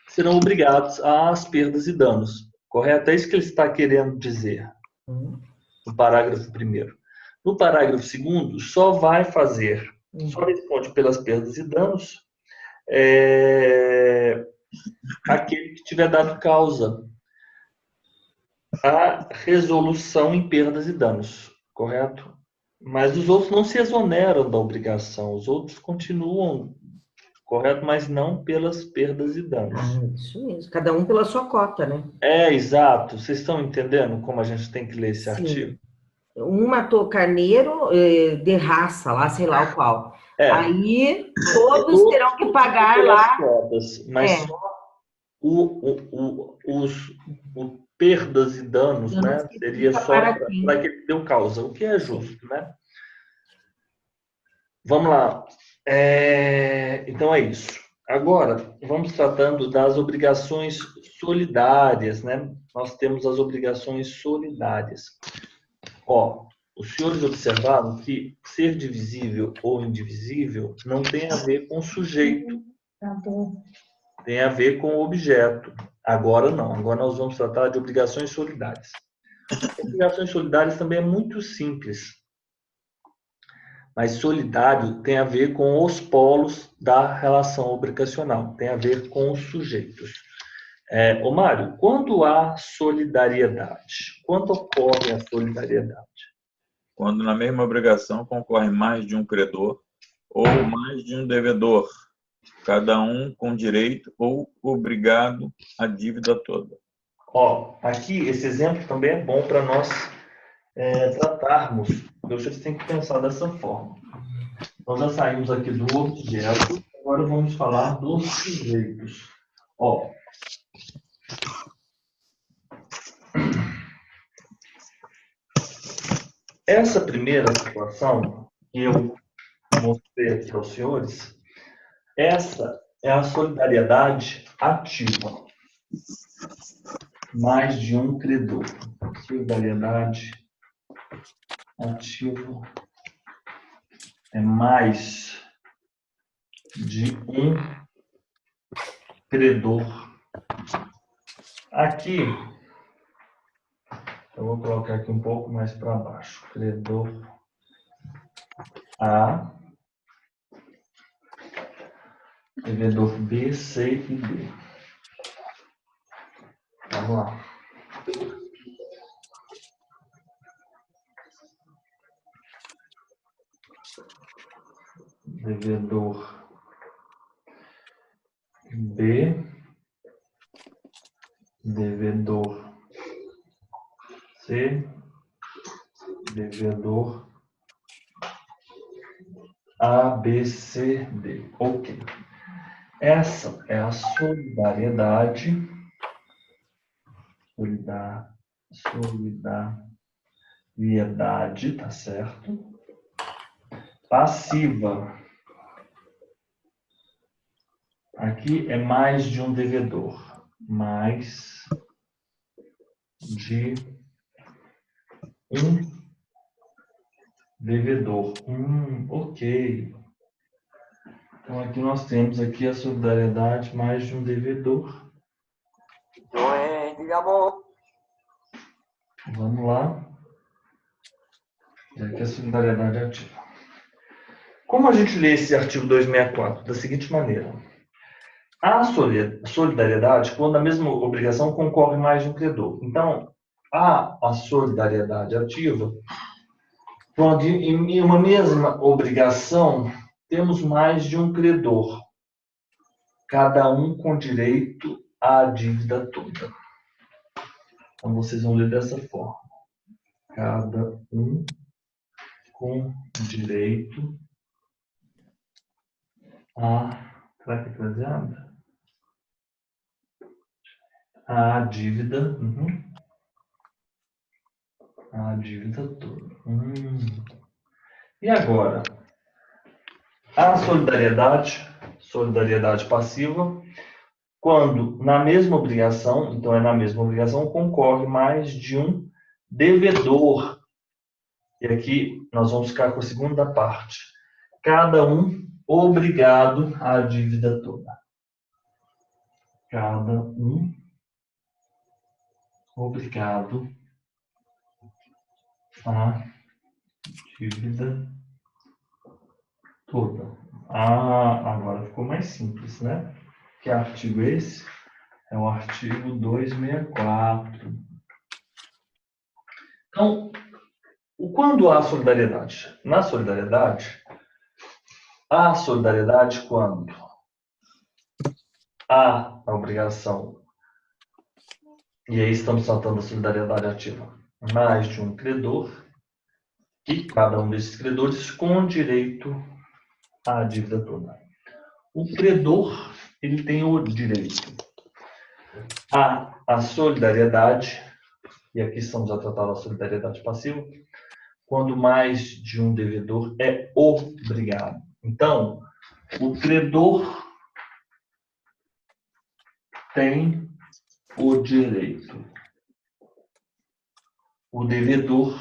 serão obrigados às perdas e danos. Correto? É isso que ele está querendo dizer no parágrafo primeiro. No parágrafo segundo, só responde pelas perdas e danos aquele que tiver dado causa à resolução em perdas e danos. Correto? Mas os outros não se exoneram da obrigação, os outros continuam, correto? Mas não pelas perdas e danos. Isso mesmo, cada um pela sua cota, né? Exato. Vocês estão entendendo como a gente tem que ler esse artigo? Um matou carneiro de raça, lá, sei lá o qual. Aí todos terão que pagar lá. Cotas, mas só os perdas e danos, né? Seria só para quem deu causa, o que é justo, né? Vamos lá. Então é isso. Agora, vamos tratando das obrigações solidárias, né? Nós temos as obrigações solidárias. Os senhores observaram que ser divisível ou indivisível não tem a ver com o sujeito. Tem a ver com o objeto. Agora não. Agora nós vamos tratar de obrigações solidárias. Obrigações solidárias também é muito simples. Mas solidário tem a ver com os polos da relação obrigacional. Tem a ver com os sujeitos. Mário, quando há solidariedade? Quando ocorre a solidariedade? Quando na mesma obrigação concorre mais de um credor ou mais de um devedor, cada um com direito ou obrigado à dívida toda. Aqui esse exemplo também é bom para nós tratarmos. Vocês têm que pensar dessa forma. Nós já saímos aqui do objeto, agora vamos falar dos sujeitos. Essa primeira situação que eu mostrei aqui aos senhores, essa é a solidariedade ativa. Mais de um credor. Solidariedade ativa é mais de um credor. Aqui, eu vou colocar aqui um pouco mais para baixo. Credor A, devedor B, C e D. Vamos lá. Devedor B, devedor C, devedor A, B, C, D. Ok. Essa é a solidariedade. Solidariedade, tá certo? Passiva. Aqui é mais de um devedor. Mais de um devedor. Ok. Então aqui nós temos aqui a solidariedade mais de um devedor. Vamos lá. E aqui a solidariedade ativa. Como a gente lê esse artigo 264? Da seguinte maneira. A solidariedade, quando a mesma obrigação concorre mais de um credor. Então, há a solidariedade ativa, quando em uma mesma obrigação temos mais de um credor, cada um com direito à dívida toda. Então, vocês vão ler dessa forma. Cada um com direito a... Será que é traseada? A dívida. A dívida toda. E agora? A solidariedade passiva, quando na mesma obrigação, então é na mesma obrigação, concorre mais de um devedor. E aqui nós vamos ficar com a segunda parte. Cada um obrigado à dívida toda. Cada um obrigado à dívida toda. Agora ficou mais simples, né? Que artigo é esse? É o artigo 264. Então, quando há solidariedade? Na solidariedade, há solidariedade quando há a obrigação, e aí estamos tratando da solidariedade ativa, mais de um credor, e cada um desses credores com direito à dívida toda. O credor, ele tem o direito à solidariedade, e aqui estamos a tratar da solidariedade passiva, quando mais de um devedor é obrigado. Então, o credor tem o direito. O devedor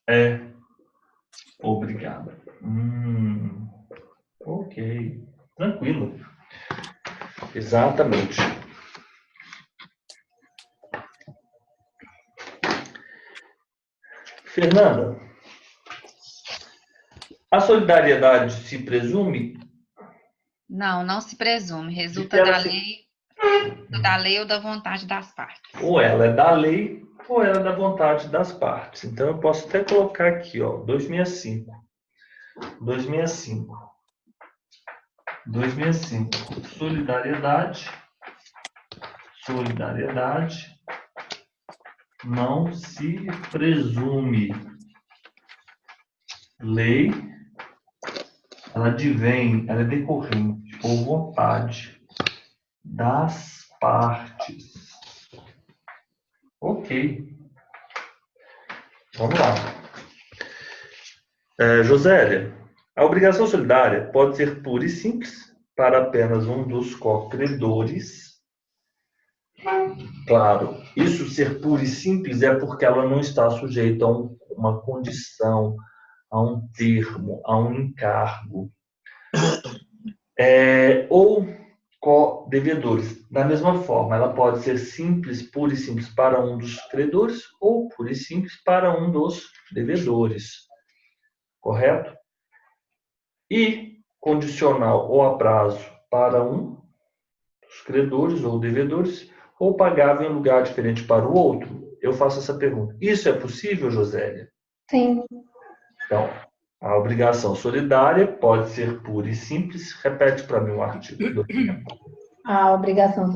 é obrigado. Ok. Tranquilo. Exatamente. Fernanda, a solidariedade se presume? Não, não se presume. Resulta da lei ou da vontade das partes. Ou ela é da lei ou ela é da vontade das partes. Então, eu posso até colocar aqui, ó, 265. 265. Solidariedade não se presume. Lei, ela advém, ela é decorrente por vontade das partes. Ok. Vamos lá. Josélia, a obrigação solidária pode ser pura e simples para apenas um dos cocredores. Claro, isso ser pura e simples é porque ela não está sujeita a uma condição, a um termo, a um encargo. Ou co-devedores. Da mesma forma, ela pode ser simples, pura e simples para um dos credores ou pura e simples para um dos devedores. Correto? E condicional ou a prazo para um dos credores ou devedores ou pagável em lugar diferente para o outro? Eu faço essa pergunta. Isso é possível, Josélia? Sim. Então, a obrigação solidária pode ser pura e simples. Repete para mim o artigo. A obrigação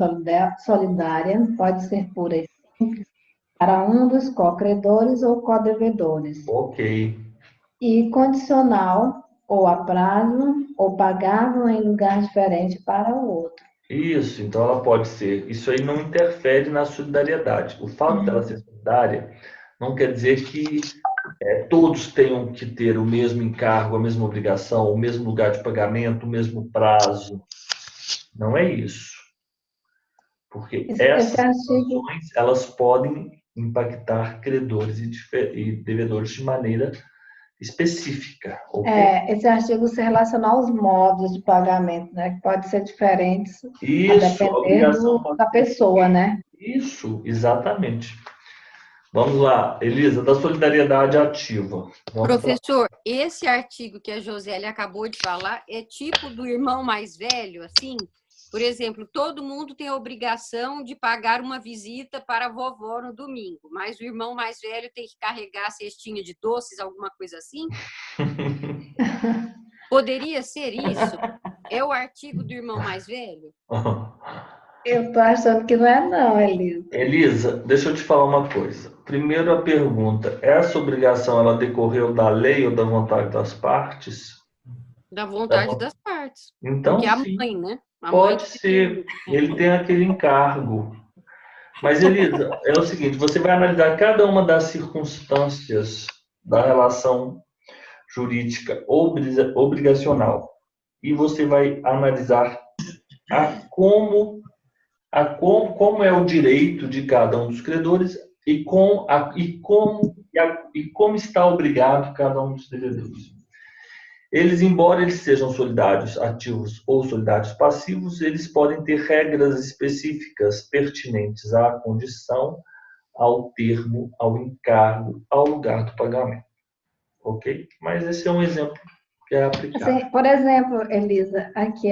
solidária pode ser pura e simples para um dos co-credores ou co-devedores. Ok. E condicional ou a prazo ou pagável em lugar diferente para o outro. Isso, então ela pode ser. Isso aí não interfere na solidariedade. O fato dela ser solidária não quer dizer que todos tenham que ter o mesmo encargo, a mesma obrigação, o mesmo lugar de pagamento, o mesmo prazo. Não é isso. Porque essas ações, elas podem impactar credores e devedores de maneira específica. Okay? Esse artigo se relaciona aos modos de pagamento, né? Que pode ser diferentes isso, a depender da pessoa, né? Isso, exatamente. Vamos lá, Elisa, da solidariedade ativa. Professor, esse artigo que a Josélia acabou de falar é tipo do irmão mais velho, assim? Por exemplo, todo mundo tem a obrigação de pagar uma visita para a vovó no domingo, mas o irmão mais velho tem que carregar a cestinha de doces, alguma coisa assim? Poderia ser isso? É o artigo do irmão mais velho? Eu tô achando que não é não, Elisa. Elisa, deixa eu te falar uma coisa. Primeiro a pergunta, essa obrigação ela decorreu da lei ou da vontade das partes? Da vontade das partes. Então, Porque a sim, mãe, né? A pode mãe ser. Ele tem aquele encargo. Mas, Elisa, é o seguinte, você vai analisar cada uma das circunstâncias da relação jurídica obrigacional e você vai analisar como é o direito de cada um dos credores e como está obrigado cada um dos devedores. Eles, embora eles sejam solidários ativos ou solidários passivos, eles podem ter regras específicas pertinentes à condição, ao termo, ao encargo, ao lugar do pagamento. Ok? Mas esse é um exemplo que é aplicável. Assim, por exemplo, Elisa, aqui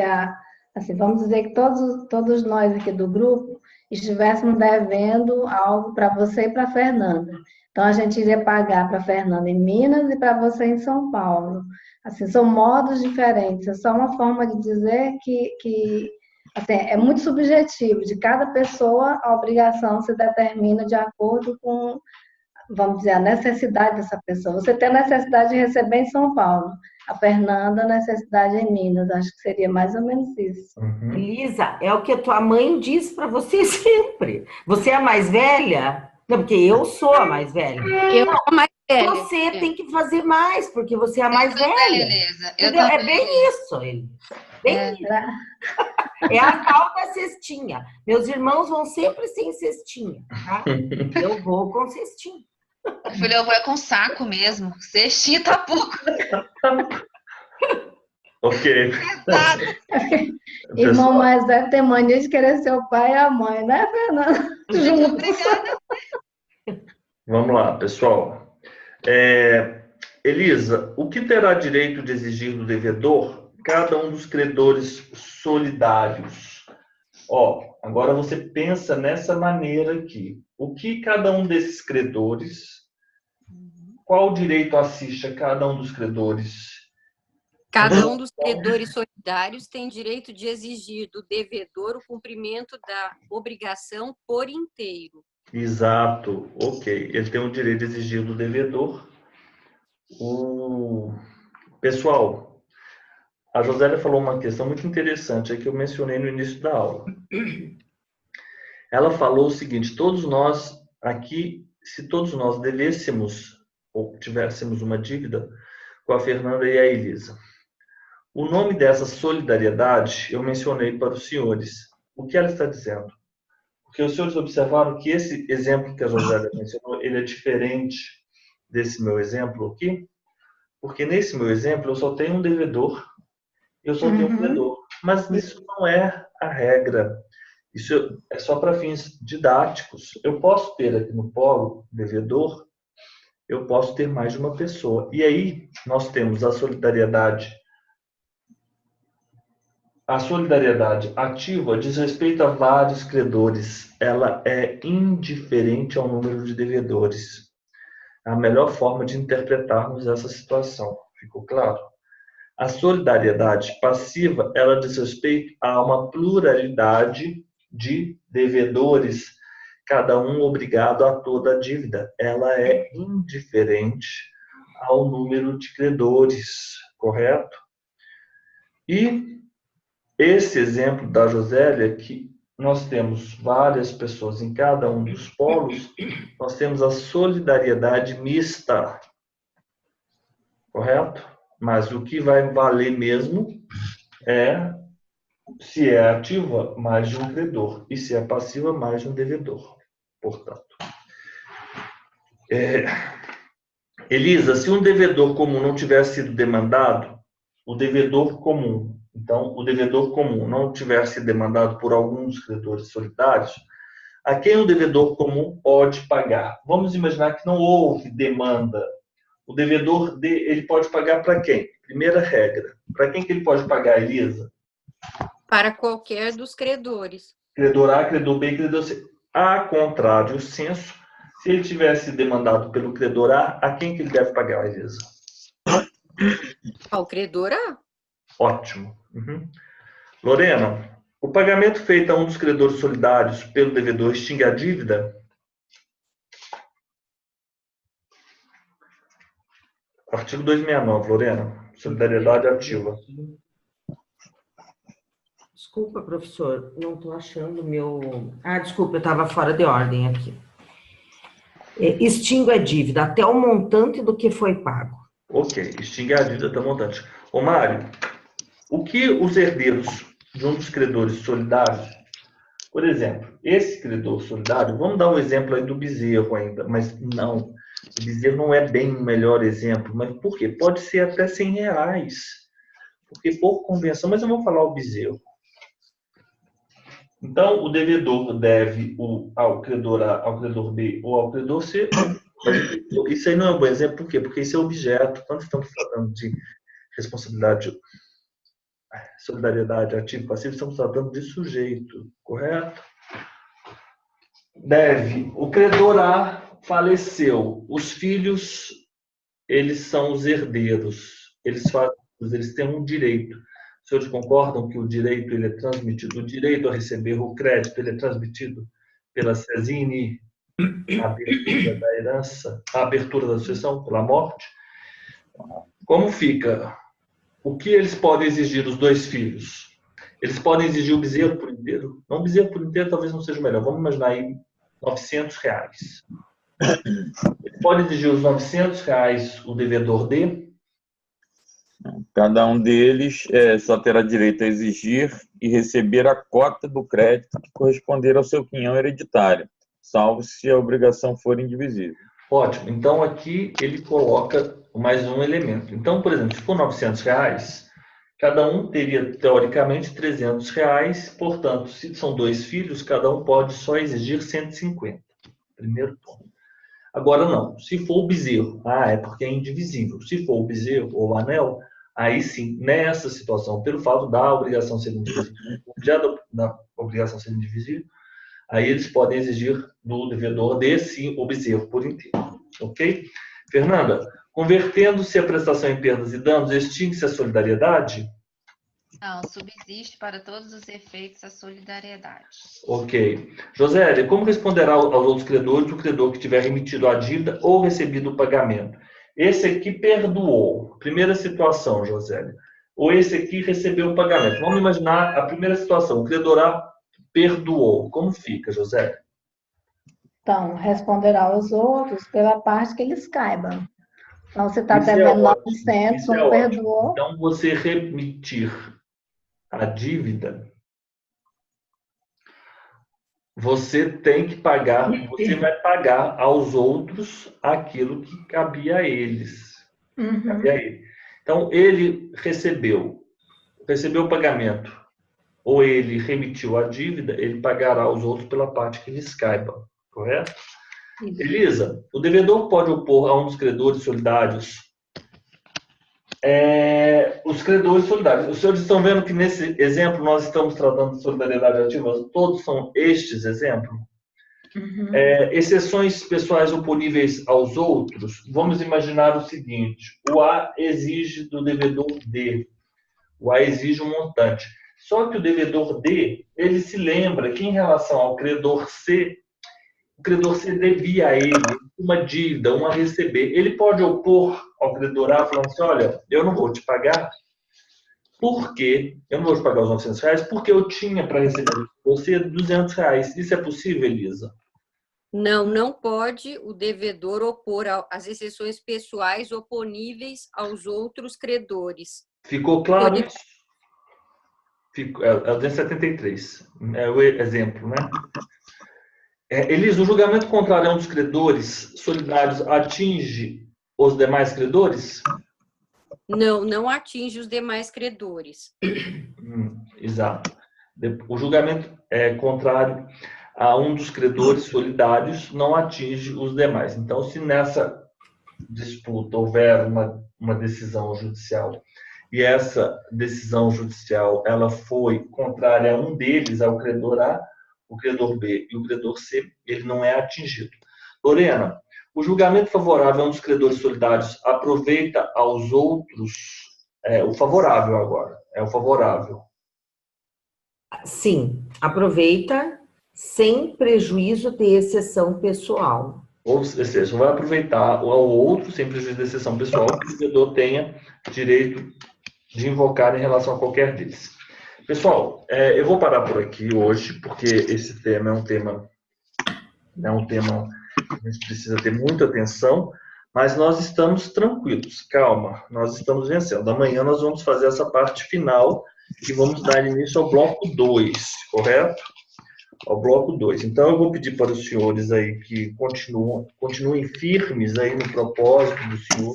assim, vamos dizer que todos nós aqui do grupo estivéssemos devendo algo para você e para a Fernanda. Então, a gente iria pagar para a Fernanda em Minas e para você em São Paulo. Assim, são modos diferentes, é só uma forma de dizer que assim, é muito subjetivo, de cada pessoa a obrigação se determina de acordo com, vamos dizer, a necessidade dessa pessoa. Você tem a necessidade de receber em São Paulo, a Fernanda a necessidade em Minas, acho que seria mais ou menos isso. Elisa, é o que a tua mãe diz para você sempre. Você é a mais velha? Não, porque eu sou a mais velha. Eu sou a mais velha. Você tem que fazer mais, porque você é a mais velha. Elisa. É bem isso, Elisa. Bem isso. É a tal da cestinha. Meus irmãos vão sempre sem cestinha, tá? Eu vou com cestinha. Filho, eu vou com saco mesmo. Cestinha tá pouco. Ok. Irmão mais velho tem mania de querer ser o pai e a mãe, né, Fernanda? Obrigada. Vamos lá, pessoal. Elisa, o que terá direito de exigir do devedor cada um dos credores solidários? Agora você pensa nessa maneira aqui. O que cada um desses credores, qual direito assiste a cada um dos credores? Cada um dos credores solidários tem direito de exigir do devedor o cumprimento da obrigação por inteiro. Exato, ok. Ele tem o direito de exigir do devedor. Pessoal, a Josélia falou uma questão muito interessante aí que eu mencionei no início da aula. Ela falou o seguinte: todos nós aqui, se todos nós devêssemos ou tivéssemos uma dívida com a Fernanda e a Elisa, o nome dessa solidariedade eu mencionei para os senhores. O que ela está dizendo? Porque os senhores observaram que esse exemplo que a Josélia mencionou, ele é diferente desse meu exemplo aqui? Porque nesse meu exemplo eu só tenho um devedor, eu só tenho um credor. Mas isso não é a regra. Isso é só para fins didáticos. Eu posso ter aqui no polo devedor, eu posso ter mais de uma pessoa. E aí nós temos a solidariedade. A solidariedade ativa diz respeito a vários credores. Ela é indiferente ao número de devedores. É a melhor forma de interpretarmos essa situação. Ficou claro? A solidariedade passiva, ela diz respeito a uma pluralidade de devedores, cada um obrigado a toda a dívida. Ela é indiferente ao número de credores, correto? E esse exemplo da Josélia, que nós temos várias pessoas em cada um dos polos, nós temos a solidariedade mista, correto? Mas o que vai valer mesmo é se é ativa, mais de um credor, e se é passiva, mais de um devedor. Portanto, Elisa, se um devedor comum não tivesse sido demandado, o devedor comum não tivesse sido demandado por algum dos credores solidários, a quem o devedor comum pode pagar. Vamos imaginar que não houve demanda. O devedor ele pode pagar para quem? Primeira regra. Para quem que ele pode pagar, Elisa? Para qualquer dos credores. Credor A, credor B, credor C. A contrário senso, se ele tivesse demandado pelo credor A quem que ele deve pagar, Elisa? Ao credor A. Ótimo. Uhum. Lorena, o pagamento feito a um dos credores solidários pelo devedor extingue a dívida? Artigo 269, Lorena. Solidariedade ativa. Desculpa, professor, não estou achando meu... desculpa, eu estava fora de ordem aqui. Extingue a dívida até o montante do que foi pago. Ok, extingue a dívida até o montante. Ô, Mário, o que os herdeiros de um dos credores solidários, por exemplo, esse credor solidário, vamos dar um exemplo aí do bezerro ainda, mas não, o bezerro não é bem o melhor exemplo, mas por quê? Pode ser até R$100, porque por convenção, mas eu vou falar o bezerro. Então, o devedor deve ao credor A, ao credor B ou ao credor C. Isso aí não é um bom exemplo, por quê? Porque isso é objeto. Quando estamos tratando de responsabilidade, solidariedade ativa e passiva, estamos tratando de sujeito, correto? Deve. O credor A faleceu. Os filhos, eles são os herdeiros. Eles têm um direito. Os senhores concordam que o direito ele é transmitido, o direito a receber o crédito ele é transmitido pela Cesine, a abertura da herança, a abertura da sucessão, pela morte? Como fica? O que eles podem exigir, os dois filhos? Eles podem exigir o bezerro por inteiro? Não, o bezerro por inteiro talvez não seja melhor. Vamos imaginar aí R$900. Eles podem exigir os R$900 o devedor D? Cada um deles só terá direito a exigir e receber a cota do crédito que corresponder ao seu quinhão hereditário, salvo se a obrigação for indivisível. Ótimo. Então, aqui ele coloca mais um elemento. Então, por exemplo, se for R$900, cada um teria, teoricamente, R$300. Portanto, se são dois filhos, cada um pode só exigir 150. Primeiro ponto. Agora, não. Se for o bezerro, é porque é indivisível. Se for o bezerro ou o anel, aí sim, nessa situação, pelo fato da obrigação ser indivisível, da obrigação ser indivisível, aí eles podem exigir do devedor desse o bezerro por inteiro. Ok? Fernanda, convertendo-se a prestação em perdas e danos, extingue-se a solidariedade? Não, subsiste para todos os efeitos a solidariedade. Ok. Josélia, como responderá aos outros credores o credor que tiver remitido a dívida ou recebido o pagamento? Esse aqui perdoou. Primeira situação, Josélia. Ou esse aqui recebeu o pagamento. Vamos imaginar a primeira situação. O credor A perdoou. Como fica, Josélia? Então, responderá aos outros pela parte que eles caibam. Então, você está devendo 900, não perdoou. Então, você remitir a dívida, você tem que pagar, você vai pagar aos outros aquilo que cabia a eles. Uhum. Cabia a ele. Então, ele recebeu o pagamento, ou ele remitiu a dívida, ele pagará aos outros pela parte que lhes caiba, correto? Isso. Elisa, o devedor pode opor a um dos credores solidários os credores solidários. Os senhores estão vendo que nesse exemplo nós estamos tratando de solidariedade ativa? Todos são estes exemplos? Uhum. Exceções pessoais oponíveis aos outros. Vamos imaginar o seguinte: o A exige do devedor D. O A exige um montante. Só que o devedor D, ele se lembra que em relação ao credor C, o credor C devia a ele uma dívida, um a receber. Ele pode opor ao credor A falando assim: olha, eu não vou te pagar, porque eu não vou te pagar os R$900, porque eu tinha para receber você R$200. Isso é possível, Elisa? Não, não pode o devedor opor às exceções pessoais oponíveis aos outros credores. Ficou claro isso? É o 273. É o exemplo, né? Elisa, o julgamento contrário a um dos credores solidários atinge os demais credores? Não, não atinge os demais credores. Exato. O julgamento contrário a um dos credores solidários não atinge os demais. Então, se nessa disputa houver uma decisão judicial e essa decisão judicial ela foi contrária a um deles, ao credor A, o credor B e o credor C, ele não é atingido. Lorena, o julgamento favorável a um dos credores solidários aproveita aos outros, o favorável agora, é o favorável. Sim, aproveita sem prejuízo de exceção pessoal. Ou seja, vai aproveitar ao outro, sem prejuízo de exceção pessoal, que o credor tenha direito de invocar em relação a qualquer deles. Pessoal, eu vou parar por aqui hoje, porque esse tema é um tema que a gente precisa ter muita atenção, mas nós estamos tranquilos, calma, nós estamos vencendo. Amanhã nós vamos fazer essa parte final e vamos dar início ao bloco 2, correto? Ao bloco 2. Então, eu vou pedir para os senhores aí que continuem firmes aí no propósito do senhor,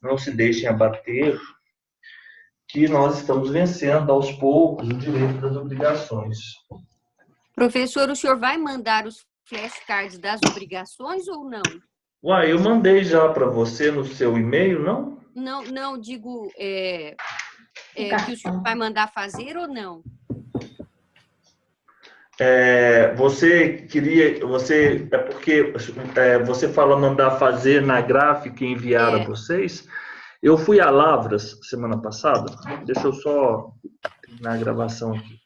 não se deixem abater, que nós estamos vencendo aos poucos o direito das obrigações. Professor, o senhor vai mandar os flashcards das obrigações ou não? Uai, eu mandei já para você no seu e-mail, não? Não, digo que o senhor vai mandar fazer ou não? Você fala mandar fazer na gráfica e enviar a vocês. Eu fui a Lavras semana passada, deixa eu só terminar a gravação aqui.